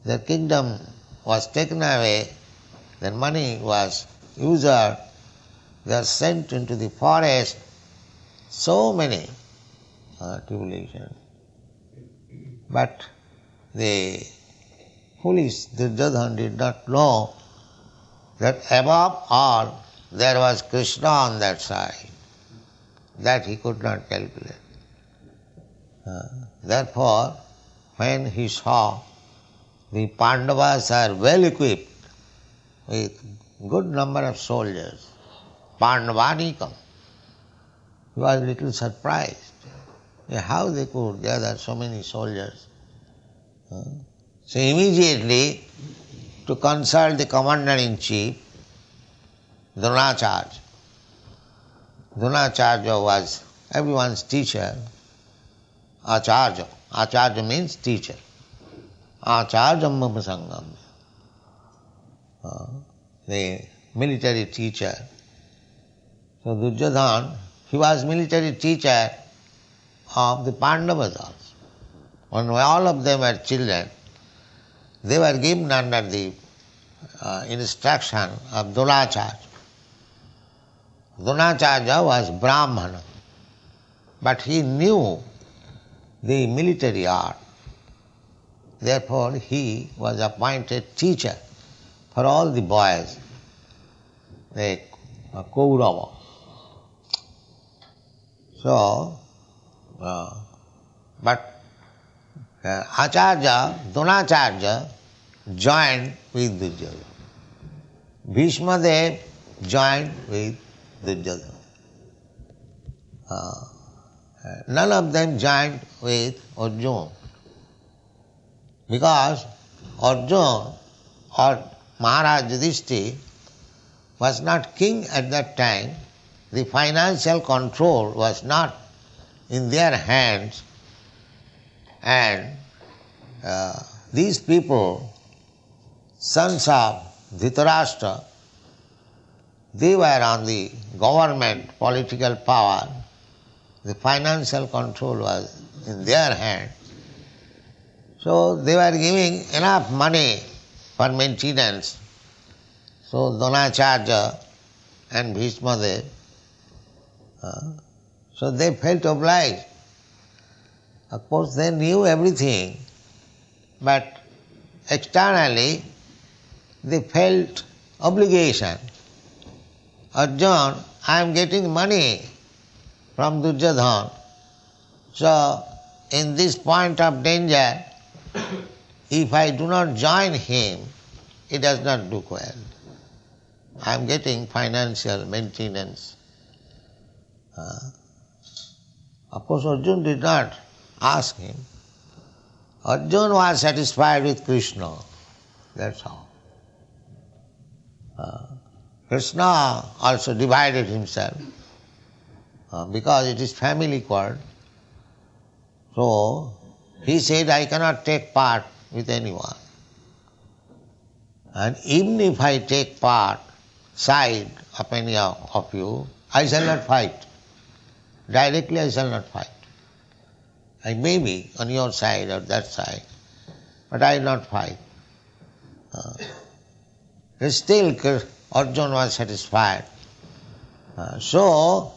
Their kingdom was taken away, their money was usured, they are sent into the forest, so many tribulations. But the foolish Duryodhana did not know that above all there was Krishna on that side. That he could not calculate. Therefore, when he saw the Pandavas are well equipped with good number of soldiers, Pandavanikam, he was a little surprised. How they could gather so many soldiers. So immediately, to consult the commander-in-chief, Dronacharya. Dronacharya was everyone's teacher. Acharya. Acharya means teacher. Acharya mama sangam. The military teacher. So Duryodhana, he was military teacher of the Pandavas also. When all of them were children, they were given under the instruction of Dronacharya. Dronacharya was Brahmana, but he knew the military art. Therefore, he was appointed teacher for all the boys, the Kaurava. So, but Acharya, Dronacharya joined with Duryodhana. Bhishmadev joined with Duryodhana. None of them joined with Arjuna, because Arjuna or Maharaj Yudhishthira was not king at that time. The financial control was not in their hands, and these people, sons of Dhritarashtra, they were on the government political power. The financial control was in their hands. So they were giving enough money for maintenance. So Dronacharya and Bhishmadev, so they felt obliged. Of course they knew everything, but externally they felt obligation. Arjuna, I am getting money from Duryodhana, so in this point of danger, if I do not join him, it does not look well. I am getting financial maintenance. Of course, Arjuna did not ask him. Arjuna was satisfied with Krishna. That's all. Krishna also divided himself because it is family quarrel. So he said, I cannot take part with anyone. And even if I take side of any of you, I shall not fight. Directly I shall not fight. I may be on your side or that side, but I will not fight. Still Arjuna was satisfied. So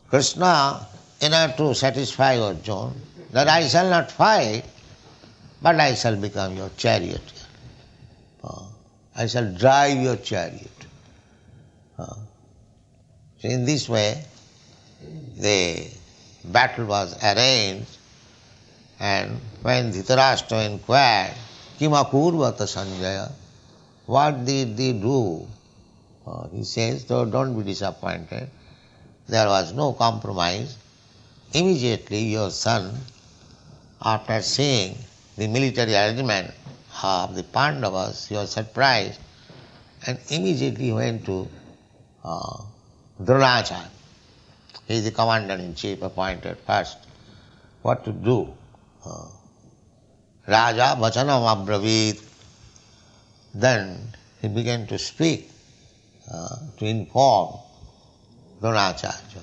Krishna, in order to satisfy Arjuna, that I shall not fight, but I shall become your chariot. I shall drive your chariot. So in this way, the battle was arranged, and when Dhritarashtra inquired, Kimakurvata Sanjaya, what did they do? He says, so don't be disappointed. There was no compromise. Immediately your son, after seeing the military arrangement of the Pandavas, he was surprised and immediately went to Dronacharya. He is the commander-in-chief appointed first. What to do? Raja Vachanam Abravit. Then he began to speak, to inform Dronacharya.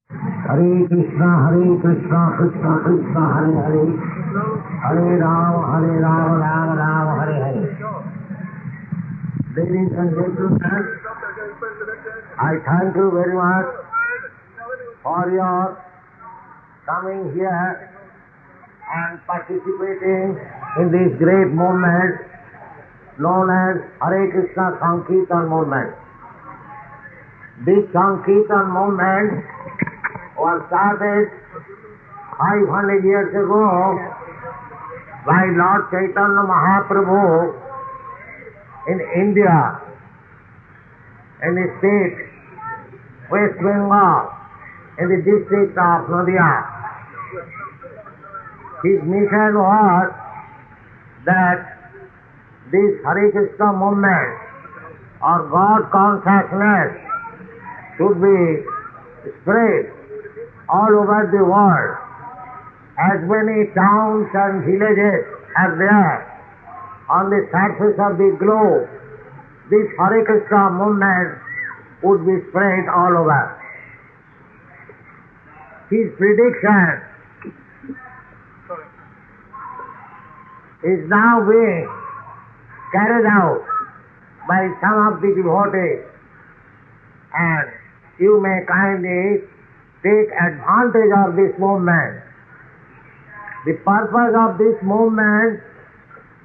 Hare Krishna, Krishna Krishna, Hare Hare, Hare Rama, Rama Rama, Hare Hare. Ladies and gentlemen, I thank you very much for your coming here and participating in this great movement known as Hare Krishna Sankirtan movement. This Sankirtan movement was started 500 years ago by Lord Chaitanya Mahaprabhu in India, in a state West Bengal, in the district of Nadia. His mission was that this Hare Krishna movement or God consciousness should be spread all over the world. As many towns and villages are there on the surface of the globe, this Hare Krishna movement would be spread all over. His prediction is now being carried out by some of the devotees, and you may kindly take advantage of this movement. The purpose of this movement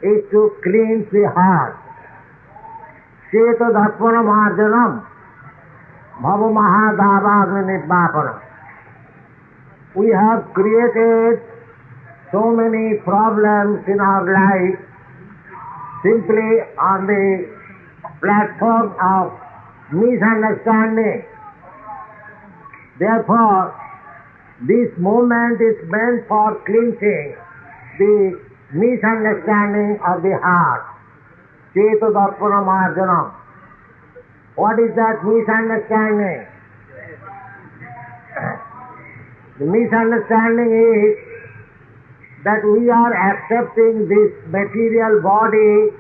is to cleanse the heart. Cheta Dharpana Marjanam Bhava Mahadava Nidvapanam. We have created so many problems in our life simply on the platform of misunderstanding. Therefore, this movement is meant for cleansing the misunderstanding of the heart. Cheta Dharpana Marjanam. What is that misunderstanding? The misunderstanding is that we are accepting this material body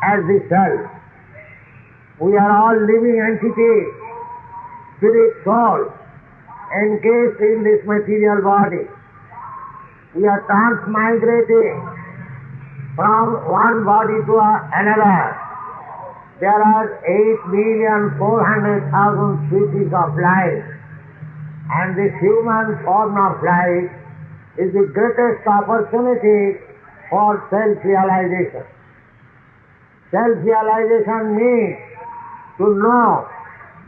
as the self. We are all living entities, spirit, soul, encased in this material body. We are transmigrating from one body to another. There are 8,400,000 species of life, and this human form of life is the greatest opportunity for self-realization. Self-realization means to know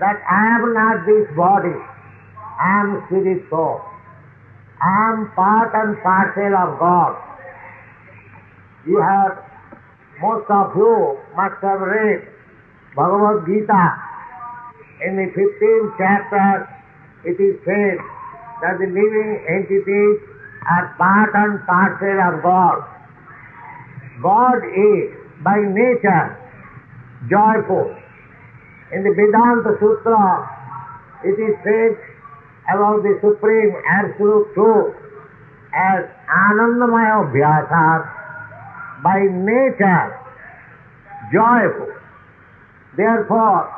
that I am not this body, I am spirit soul. I am part and parcel of God. Most of you must have read Bhagavad Gita. In the 15th chapter, it is said that the living entities are part and parcel of God. God is by nature joyful. In the Vedanta Sutra, it is said about the Supreme Absolute Truth as Anandamaya Abhyasa, by nature joyful. Therefore,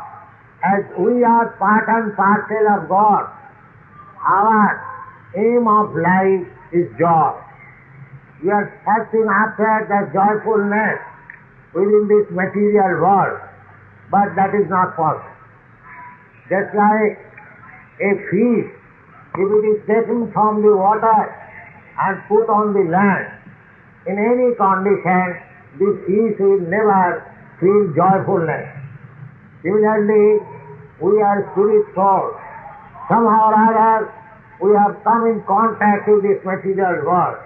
as we are part and parcel of God, our aim of life is joy. We are searching after the joyfulness within this material world, but that is not possible. Just like a fish, if it is taken from the water and put on the land, in any condition, the fish will never feel joyfulness. Similarly, we are spirit souls. Somehow or other, we have come in contact with this material world.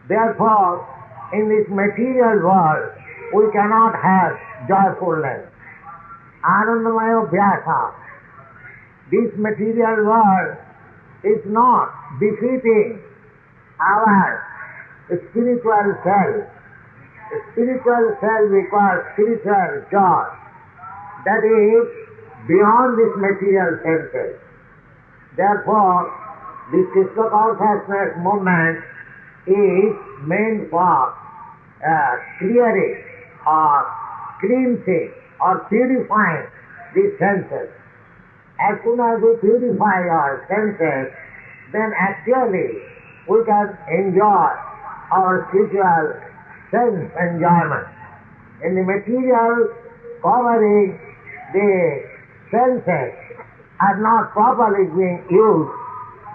Therefore, in this material world, we cannot have joyfulness. Anandamaya Abhyasa. This material world is not befitting our spiritual self. The spiritual self requires spiritual joy. That is beyond this material senses. Therefore, this Krishna consciousness movement is meant for clearing or cleansing or purifying these senses. As soon as we purify our senses, then actually we can enjoy our spiritual sense enjoyment. In the material covering, the senses are not properly being used.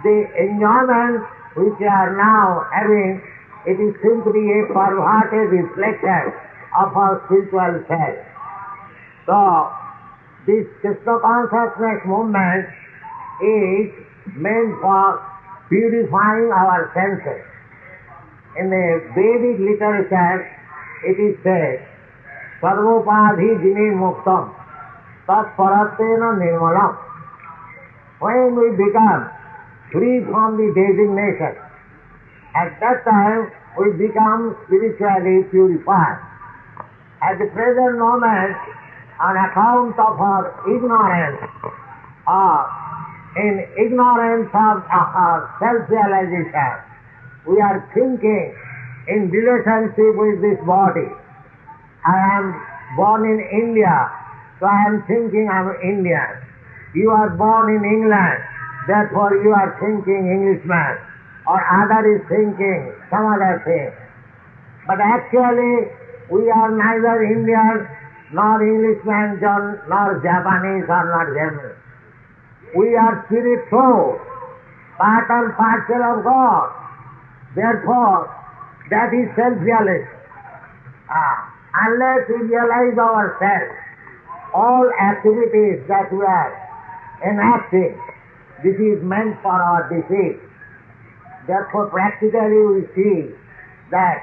The enjoyment which we are now having, it is simply a perverted reflection of our spiritual self. So, this Krishna consciousness movement is meant for purifying our senses. In the Vedic literature, it is said, Sarvopadhi jini muktam tat paratena nirmalam. when we become free from the designation, at that time we become spiritually purified. At the present moment, on account of our ignorance, or in ignorance of our self-realization, we are thinking in relationship with this body. I am born in India, so I am thinking I am Indian. You are born in England, therefore you are thinking Englishman, or other is thinking some other thing. But actually, we are neither Indian, nor Englishman, nor Japanese, or not German. We are spirit souls, part and parcel of God. Therefore, that is self-realization. Unless we realize ourselves, all activities that we are enacting, this is meant for our defeat. Therefore, practically we see that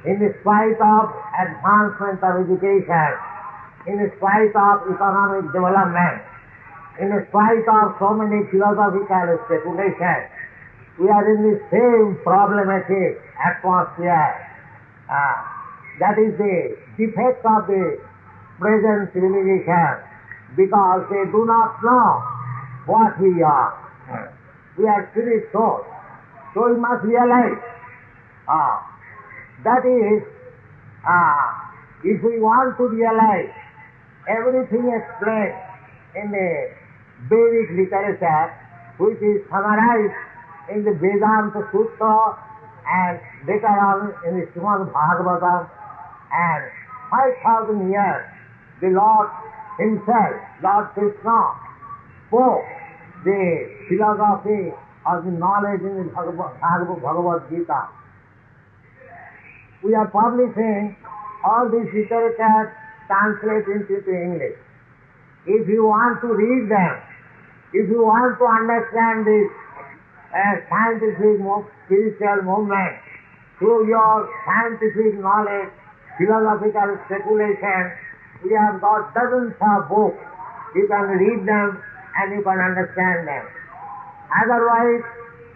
in spite of advancement of education, in spite of economic development, in spite of so many philosophical speculations, we are in the same problematic atmosphere. That is the defect of the present civilization, because they do not know what we are. We are spirit souls. So we must realize that is, if we want to realize everything explained in the Vedic literature, which is summarized in the Vedanta Sutra and later on in the Srimad Bhagavatam, and 5,000 years the Lord Himself, Lord Krishna, spoke the philosophy of the knowledge in the Bhagavad Gita. We are publishing all this literature translated into English. If you want to read them, if you want to understand this scientific, spiritual movement through your scientific knowledge, philosophical speculation, we have got dozens of books. You can read them and you can understand them. Otherwise,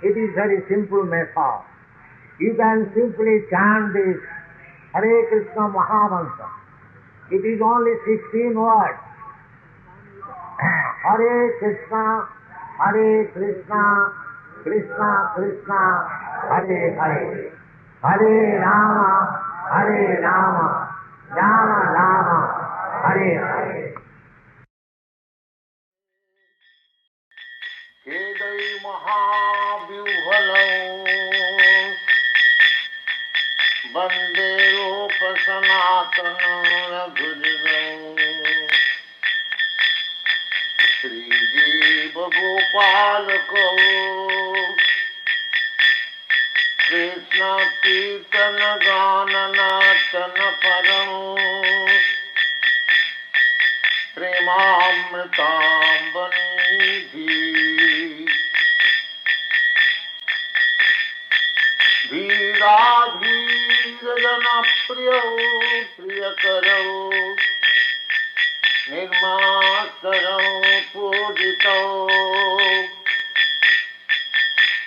it is very simple method. You can simply chant this Hare Krishna Mahamantra. It is only 16 words. Hare Krishna, Krishna Krishna, Hare Hare. Hare Rama, Rama Rama, Hare Hare. Kedai Mahavyuhalam Bande Rupa Sanatana Raghujagam Shri Jiva Gopalakam Krishna Kirtana Gananatana Param Premamritam Banidhi Dhira Priyo Priyakarau Nirmasarau Pujitau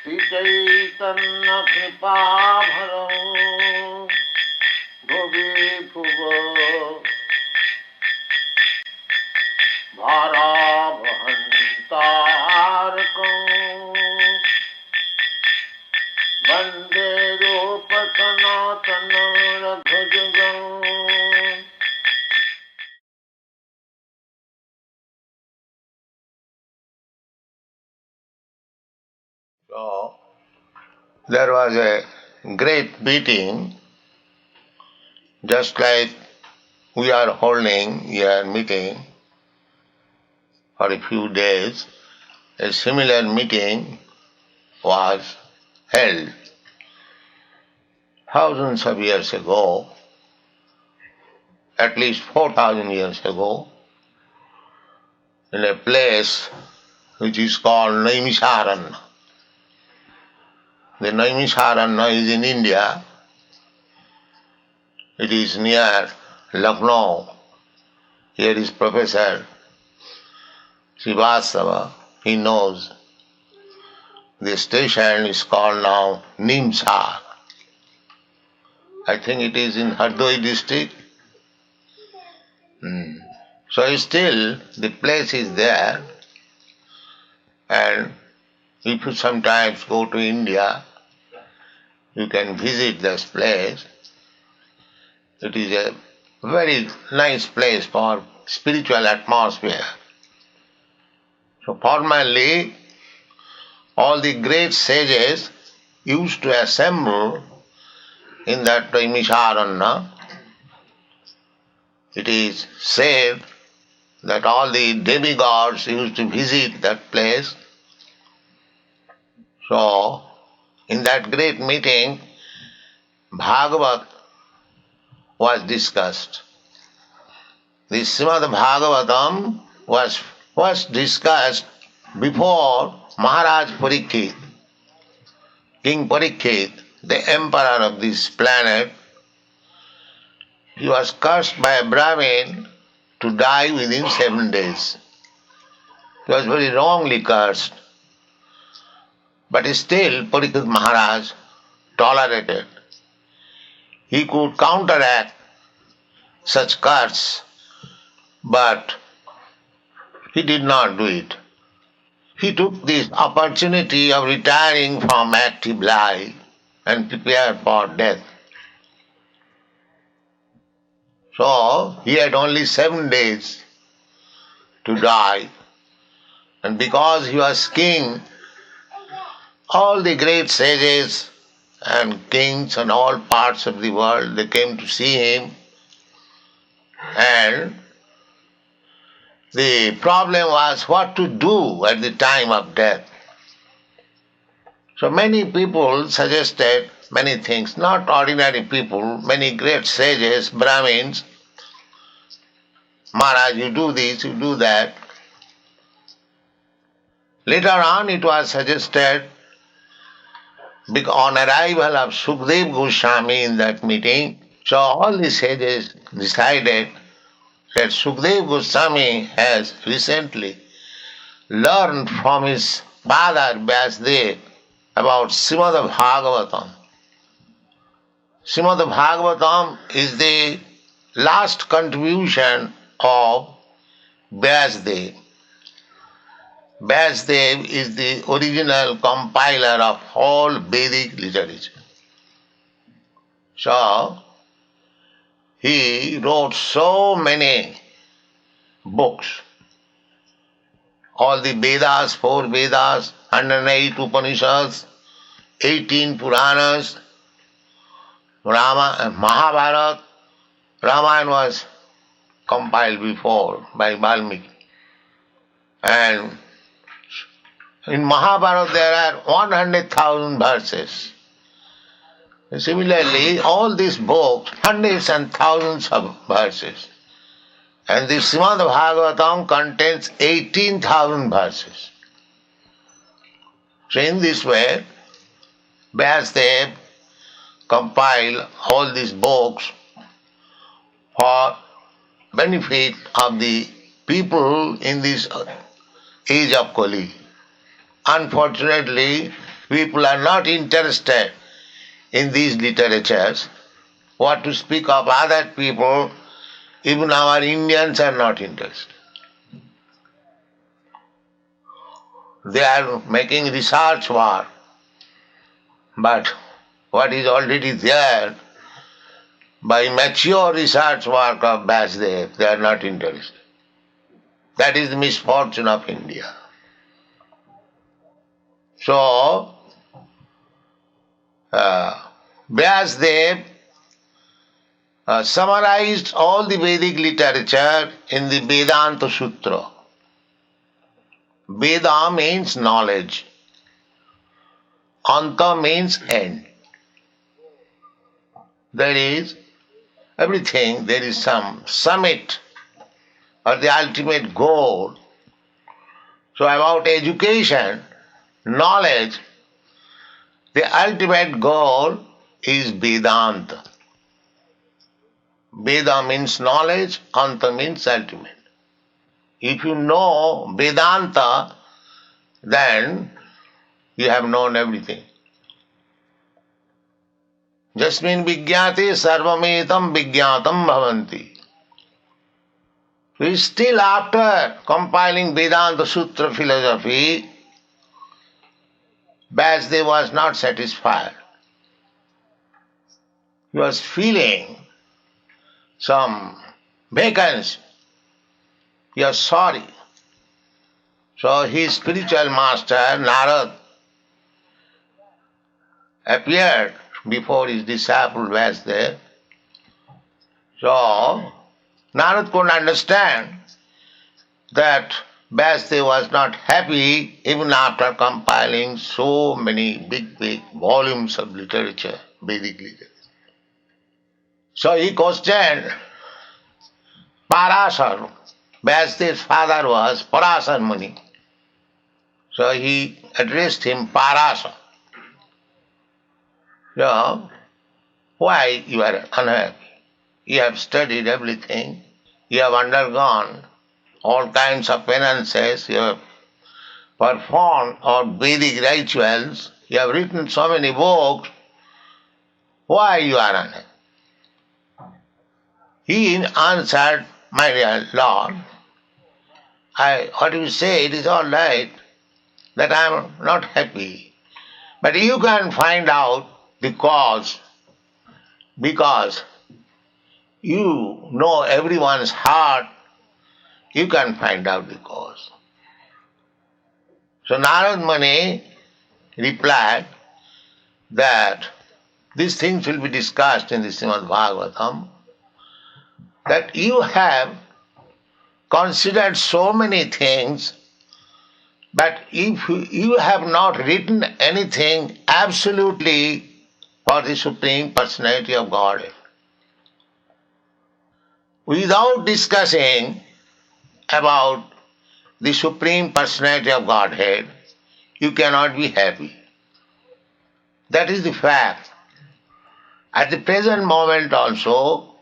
Chaitanya Kripabharam Bhuvi Bhuva Bharabhantarakam Vande Rupa Sanatana Raghujagam. So, there was a great meeting, just like we are holding here meeting for a few days. A similar meeting was held thousands of years ago, at least 4,000 years ago, in a place which is called Naimisharanya. The Naimisharanya is in India. It is near Lucknow. Here is Professor Srivastava. He he knows. The station is called now Nimsa. I think it is in Hardoi district. So still the place is there, and if you sometimes go to India, you can visit this place. It is a very nice place for spiritual atmosphere. So formerly, all the great sages used to assemble in that Naimisharanya. It is said that all the demigods used to visit that place. So, in that great meeting, Bhagavat was discussed. The Srimad Bhagavatam was discussed before Maharaj Parikshit, King Parikshit, the emperor of this planet. He was cursed by a Brahmin to die within 7 days. He was very wrongly cursed. But still Parikshit Maharaj tolerated. He could counteract such curse, but he did not do it. He took this opportunity of retiring from active life and prepared for death. So he had only 7 days to die, and because he was king, all the great sages and kings in all parts of the world, they came to see him, and the problem was what to do at the time of death. So many people suggested many things, not ordinary people, many great sages, Brahmins. Maharaj, you do this, you do that. Later on it was suggested, on arrival of Sukdev Goswami in that meeting, so all the sages decided that Sukdev Goswami has recently learned from his father Vyasdev about Srimad Bhagavatam. Srimad Bhagavatam is the last contribution of Vyasdev. Vyasdev is the original compiler of all Vedic literature. So, he wrote so many books. All the Vedas, 4 Vedas, 108 Upanishads, 18 Puranas, Mahabharata. Ramayana was compiled before by Valmiki. And in Mahabharata there are 100,000 verses. Similarly, all these books, hundreds and thousands of verses. And the Srimad Bhagavatam contains 18,000 verses. So in this way, Vyasdev compiled all these books for benefit of the people in this age of Kali. Unfortunately, people are not interested in these literatures. What to speak of other people, even our Indians are not interested. They are making research work, but what is already there, by mature research work of Vyasdev, they are not interested. That is the misfortune of India. So, Vyasdev summarized all the Vedic literature in the Vedanta Sutra. Veda means knowledge. Anta means end. There is everything, there is some summit or the ultimate goal. So about education, knowledge, the ultimate goal is Vedanta. Veda means knowledge, Anta means ultimate. If you know Vedanta, then you have known everything. Jasmin vigyate sarvametam vigyatam bhavanti. Still after compiling Vedanta Sutra philosophy, Vasudev was not satisfied. He was feeling some vacancy. He was sorry. So his spiritual master, Narad, appeared before his disciple Vasudev. So Narad couldn't understand that Vasudev was not happy even after compiling so many big volumes of literature, Vedic literature. So he questioned Parasar. Vasudev's father was Parasar Muni. So he addressed him Parasar. So, why you are unhappy? You have studied everything. You have undergone all kinds of penances. You have performed all Vedic rituals. You have written so many books. Why you are unhappy? He answered, my dear Lord, what you say, it is all right that I am not happy. But you can find out the cause, because you know everyone's heart, you can find out the cause. So Narad Muni replied that these things will be discussed in the Srimad Bhagavatam, that you have considered so many things, but if you have not written anything absolutely for the Supreme Personality of Godhead, without discussing about the Supreme Personality of Godhead, you cannot be happy. That is the fact. At the present moment also,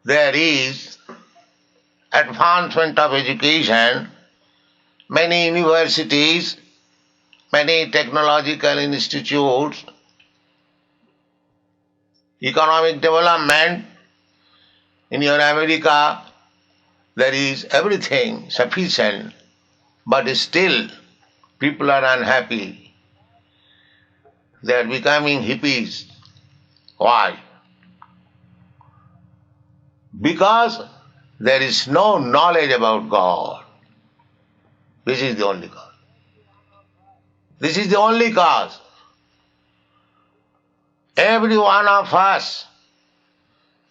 there is advancement of education, many universities, many technological institutes, economic development. In your America, there is everything sufficient, but still people are unhappy. They are becoming hippies. Why? Because there is no knowledge about God. This is the only cause. This is the only cause. Every one of us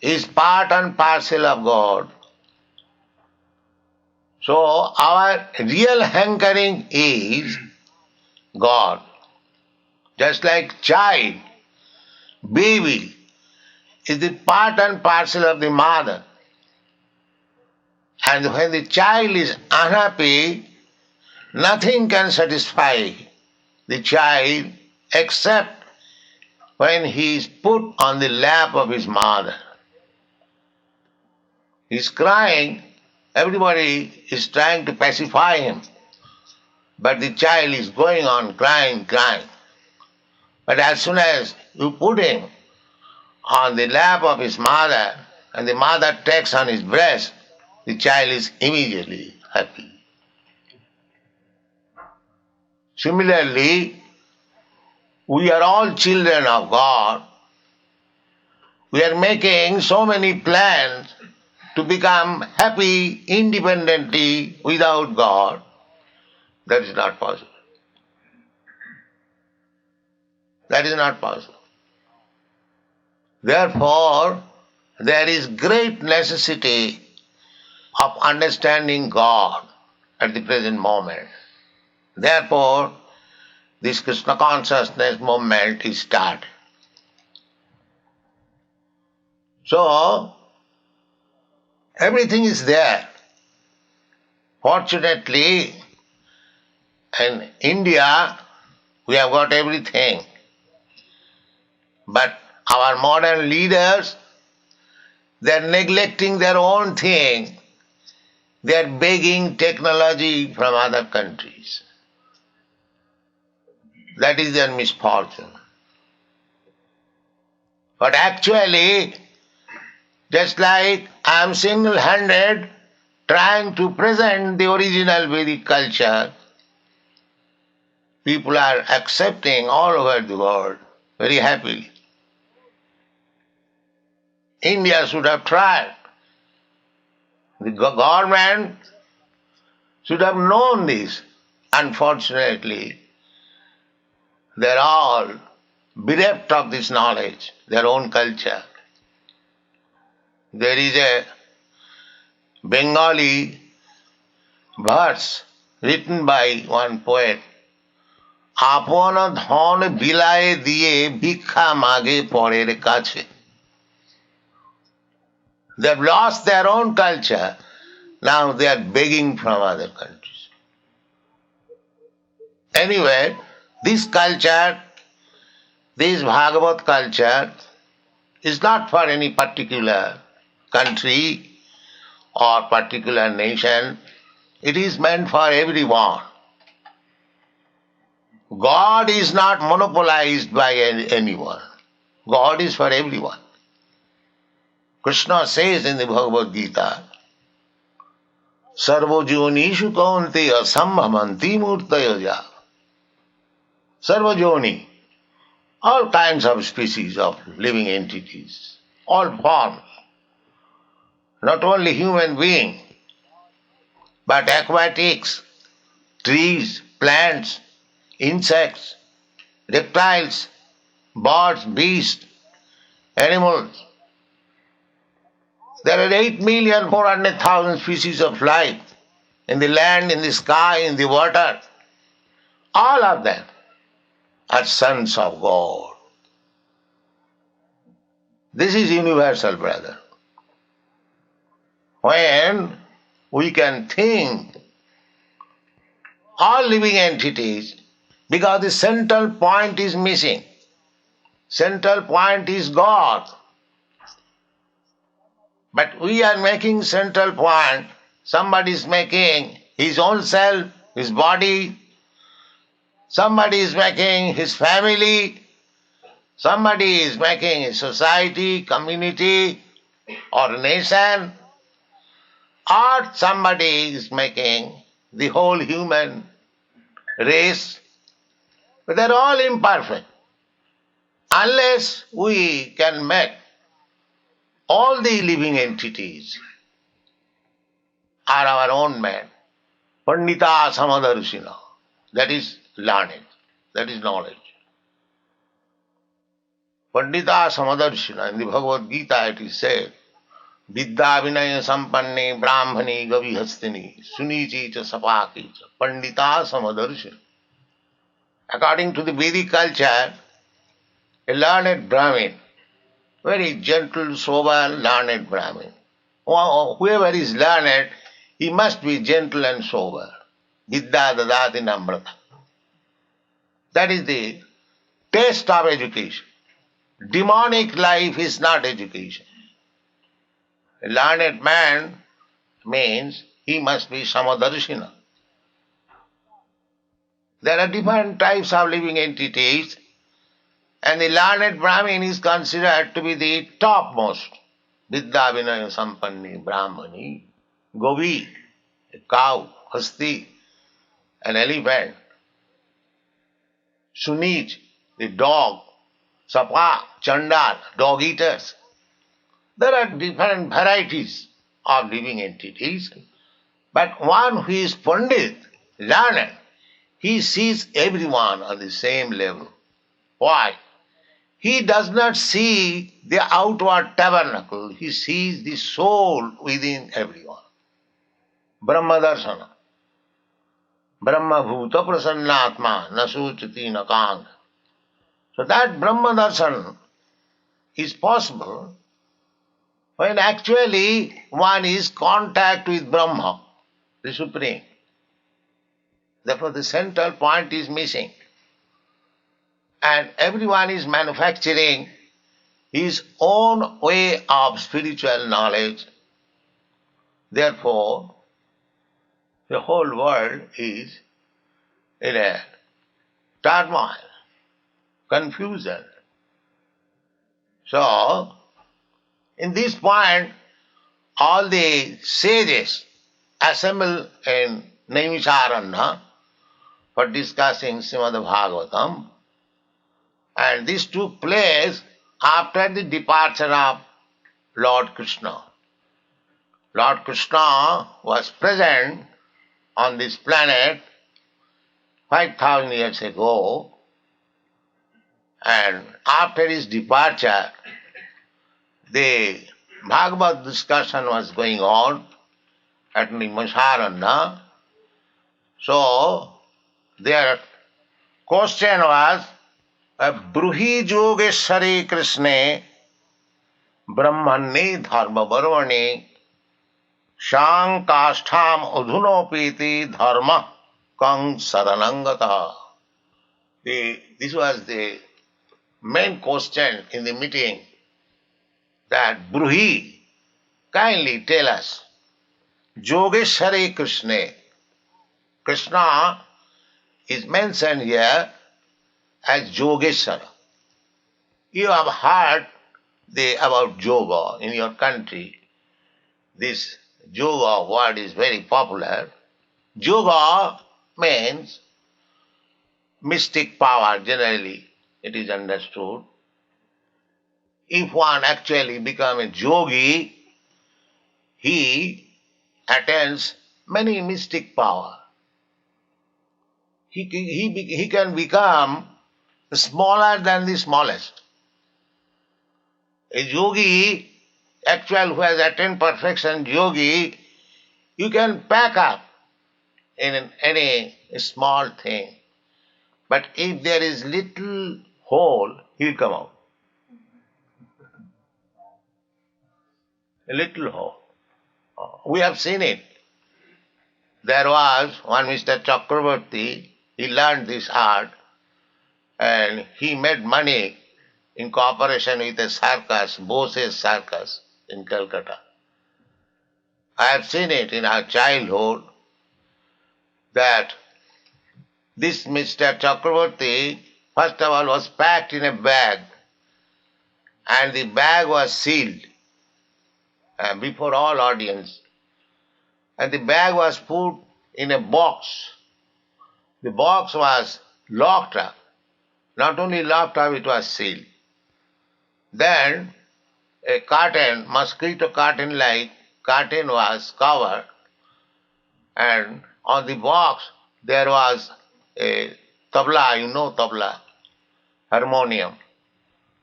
is part and parcel of God. So our real hankering is God. Just like child, baby, is the part and parcel of the mother. And when the child is unhappy, nothing can satisfy the child except when he is put on the lap of his mother. He is crying, everybody is trying to pacify him, but the child is going on crying. But as soon as you put him on the lap of his mother and the mother takes on his breast, the child is immediately happy. Similarly, we are all children of God. We are making so many plans to become happy independently without God. That is not possible. That is not possible. Therefore, there is great necessity of understanding God at the present moment. Therefore, this Krishna consciousness movement is started. So, everything is there. Fortunately, in India, we have got everything. But our modern leaders, they are neglecting their own thing. They are begging technology from other countries. That is their misfortune. But actually, just like I am single-handed trying to present the original Vedic culture, people are accepting all over the world very happily. India should have tried. The government should have known this. Unfortunately, they are all bereft of this knowledge, their own culture. There is a Bengali verse written by one poet, আপন ধন বিলায়ে দিয়ে ভিক্ষা মাগে পরের কাছে. They have lost their own culture, now they are begging from other countries. Anyway, this culture, this Bhagavad culture, is not for any particular country or particular nation. It is meant for everyone. God is not monopolized by anyone. God is for everyone. Krishna says in the Bhagavad Gita, Sarvajonishu kaunteya sambhavanti murtayaja. Sarvajoni, all kinds of species of living entities, all forms, not only human beings, but aquatics, trees, plants, insects, reptiles, birds, beasts, animals. There are 8,400,000 species of life in the land, in the sky, in the water. All of them are sons of God. This is universal, brother. When we can think all living entities, because the central point is missing. Central point is God. But we are making central point. Somebody is making his own self, his body. Somebody is making his family. Somebody is making a society, community, or nation. Or somebody is making the whole human race. But they are all imperfect. Unless we can make all the living entities are our own men. Pandita Samadarshina. That is learning. That is knowledge. Pandita Samadarshina. In the Bhagavad Gita it is said, Vidya Vinaya Sampanne Brahmani Gavihastini Sunichi cha Sapaki cha Pandita Samadarshina. According to the Vedic culture, a learned Brahmin, very gentle, sober, learned Brahmin. Whoever is learned, he must be gentle and sober. Vidya dadati namrata. That is the taste of education. Demonic life is not education. A learned man means he must be samadarshina. There are different types of living entities, and the learned Brahmin is considered to be the topmost. Vidya Vinaya Sampanni Brahmani, Govi, a cow, Hasti, an elephant, Sunij, the dog, Sapa, Chandal, dog eaters. There are different varieties of living entities, but one who is Pandit, learned, he sees everyone on the same level. Why? He does not see the outward tabernacle, he sees the soul within everyone. Brahma Darshana. Brahma Bhuta Prasannatma Nasuchati Nakang. So that Brahma Darshan is possible when actually one is contact with Brahma, the Supreme. Therefore the central point is missing. And everyone is manufacturing his own way of spiritual knowledge. Therefore, The whole world is in a turmoil, confusion. So, in this point, all the sages assemble in Naimisharanya for discussing Srimad Bhagavatam, and this took place after the departure of Lord Krishna. Lord Krishna was present on this planet 5,000 years ago, and after his departure, the Bhagavad discussion was going on at Naimisharanya. So, their question was, Bruhi Yogeshwari Krishne Brahmane Dharma Varvane Shang Kashtham Udhunopiti Dharma Kang Saranangata. This was the main question in the meeting, that Bruhi, kindly tell us, Yogeshwari Krishna. Krishna is mentioned here as Yogeshwara. You have heard about yoga in your country. This yoga word is very popular. Yoga means mystic power, generally it is understood. If one actually becomes a yogi, he attains many mystic power. He can become smaller than the smallest. A yogi, actual who has attained perfection, yogi, you can pack up in any small thing. But if there is little hole, he will come out. A little hole. We have seen it. There was one Mr. Chakravarti, he learned this art and he made money in cooperation with a circus, Bose's circus in Calcutta. I have seen it in our childhood that this Mr. Chakravarti, first of all, was packed in a bag, and the bag was sealed before all audience. And the bag was put in a box. The box was locked up. Not only locked up, it was sealed. Then a curtain, mosquito curtain-like curtain was covered, and on the box there was a tabla, you know tabla, harmonium.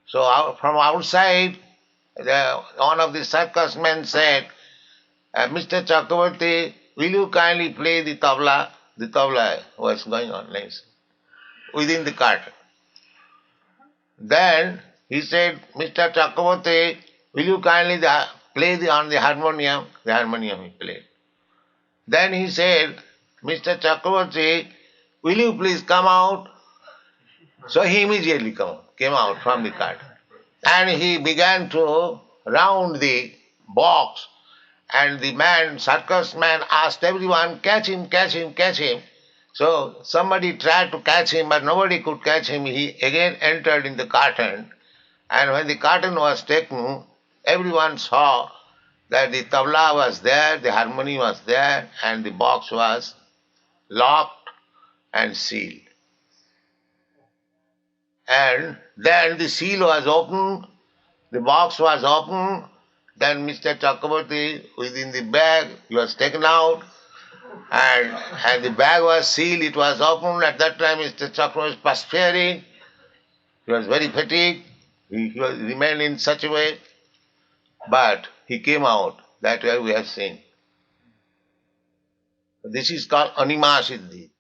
So from outside, one of the circus men said, Mr. Chakravarti, will you kindly play the tabla? The tabla was going on nice, within the curtain. Then he said, Mr. Chakravarti, will you kindly play on the harmonium? The harmonium he played. Then he said, Mr. Chakravarti, will you please come out? So he immediately came out from the curtain. And he began to round the box, and the man, circus man, asked everyone, catch him, catch him, catch him. So somebody tried to catch him, but nobody could catch him. He again entered in the curtain, and when the curtain was taken, everyone saw that the tabla was there, the harmony was there, and the box was locked and sealed. And then the seal was opened, the box was opened, then Mr. Chakravarti, within the bag, he was taken out, and the bag was sealed, it was opened. At that time Mr. Chakravarti was perspiring, he was very fatigued, he remained in such a way, but he came out. That way we have seen. This is called Anima Siddhi.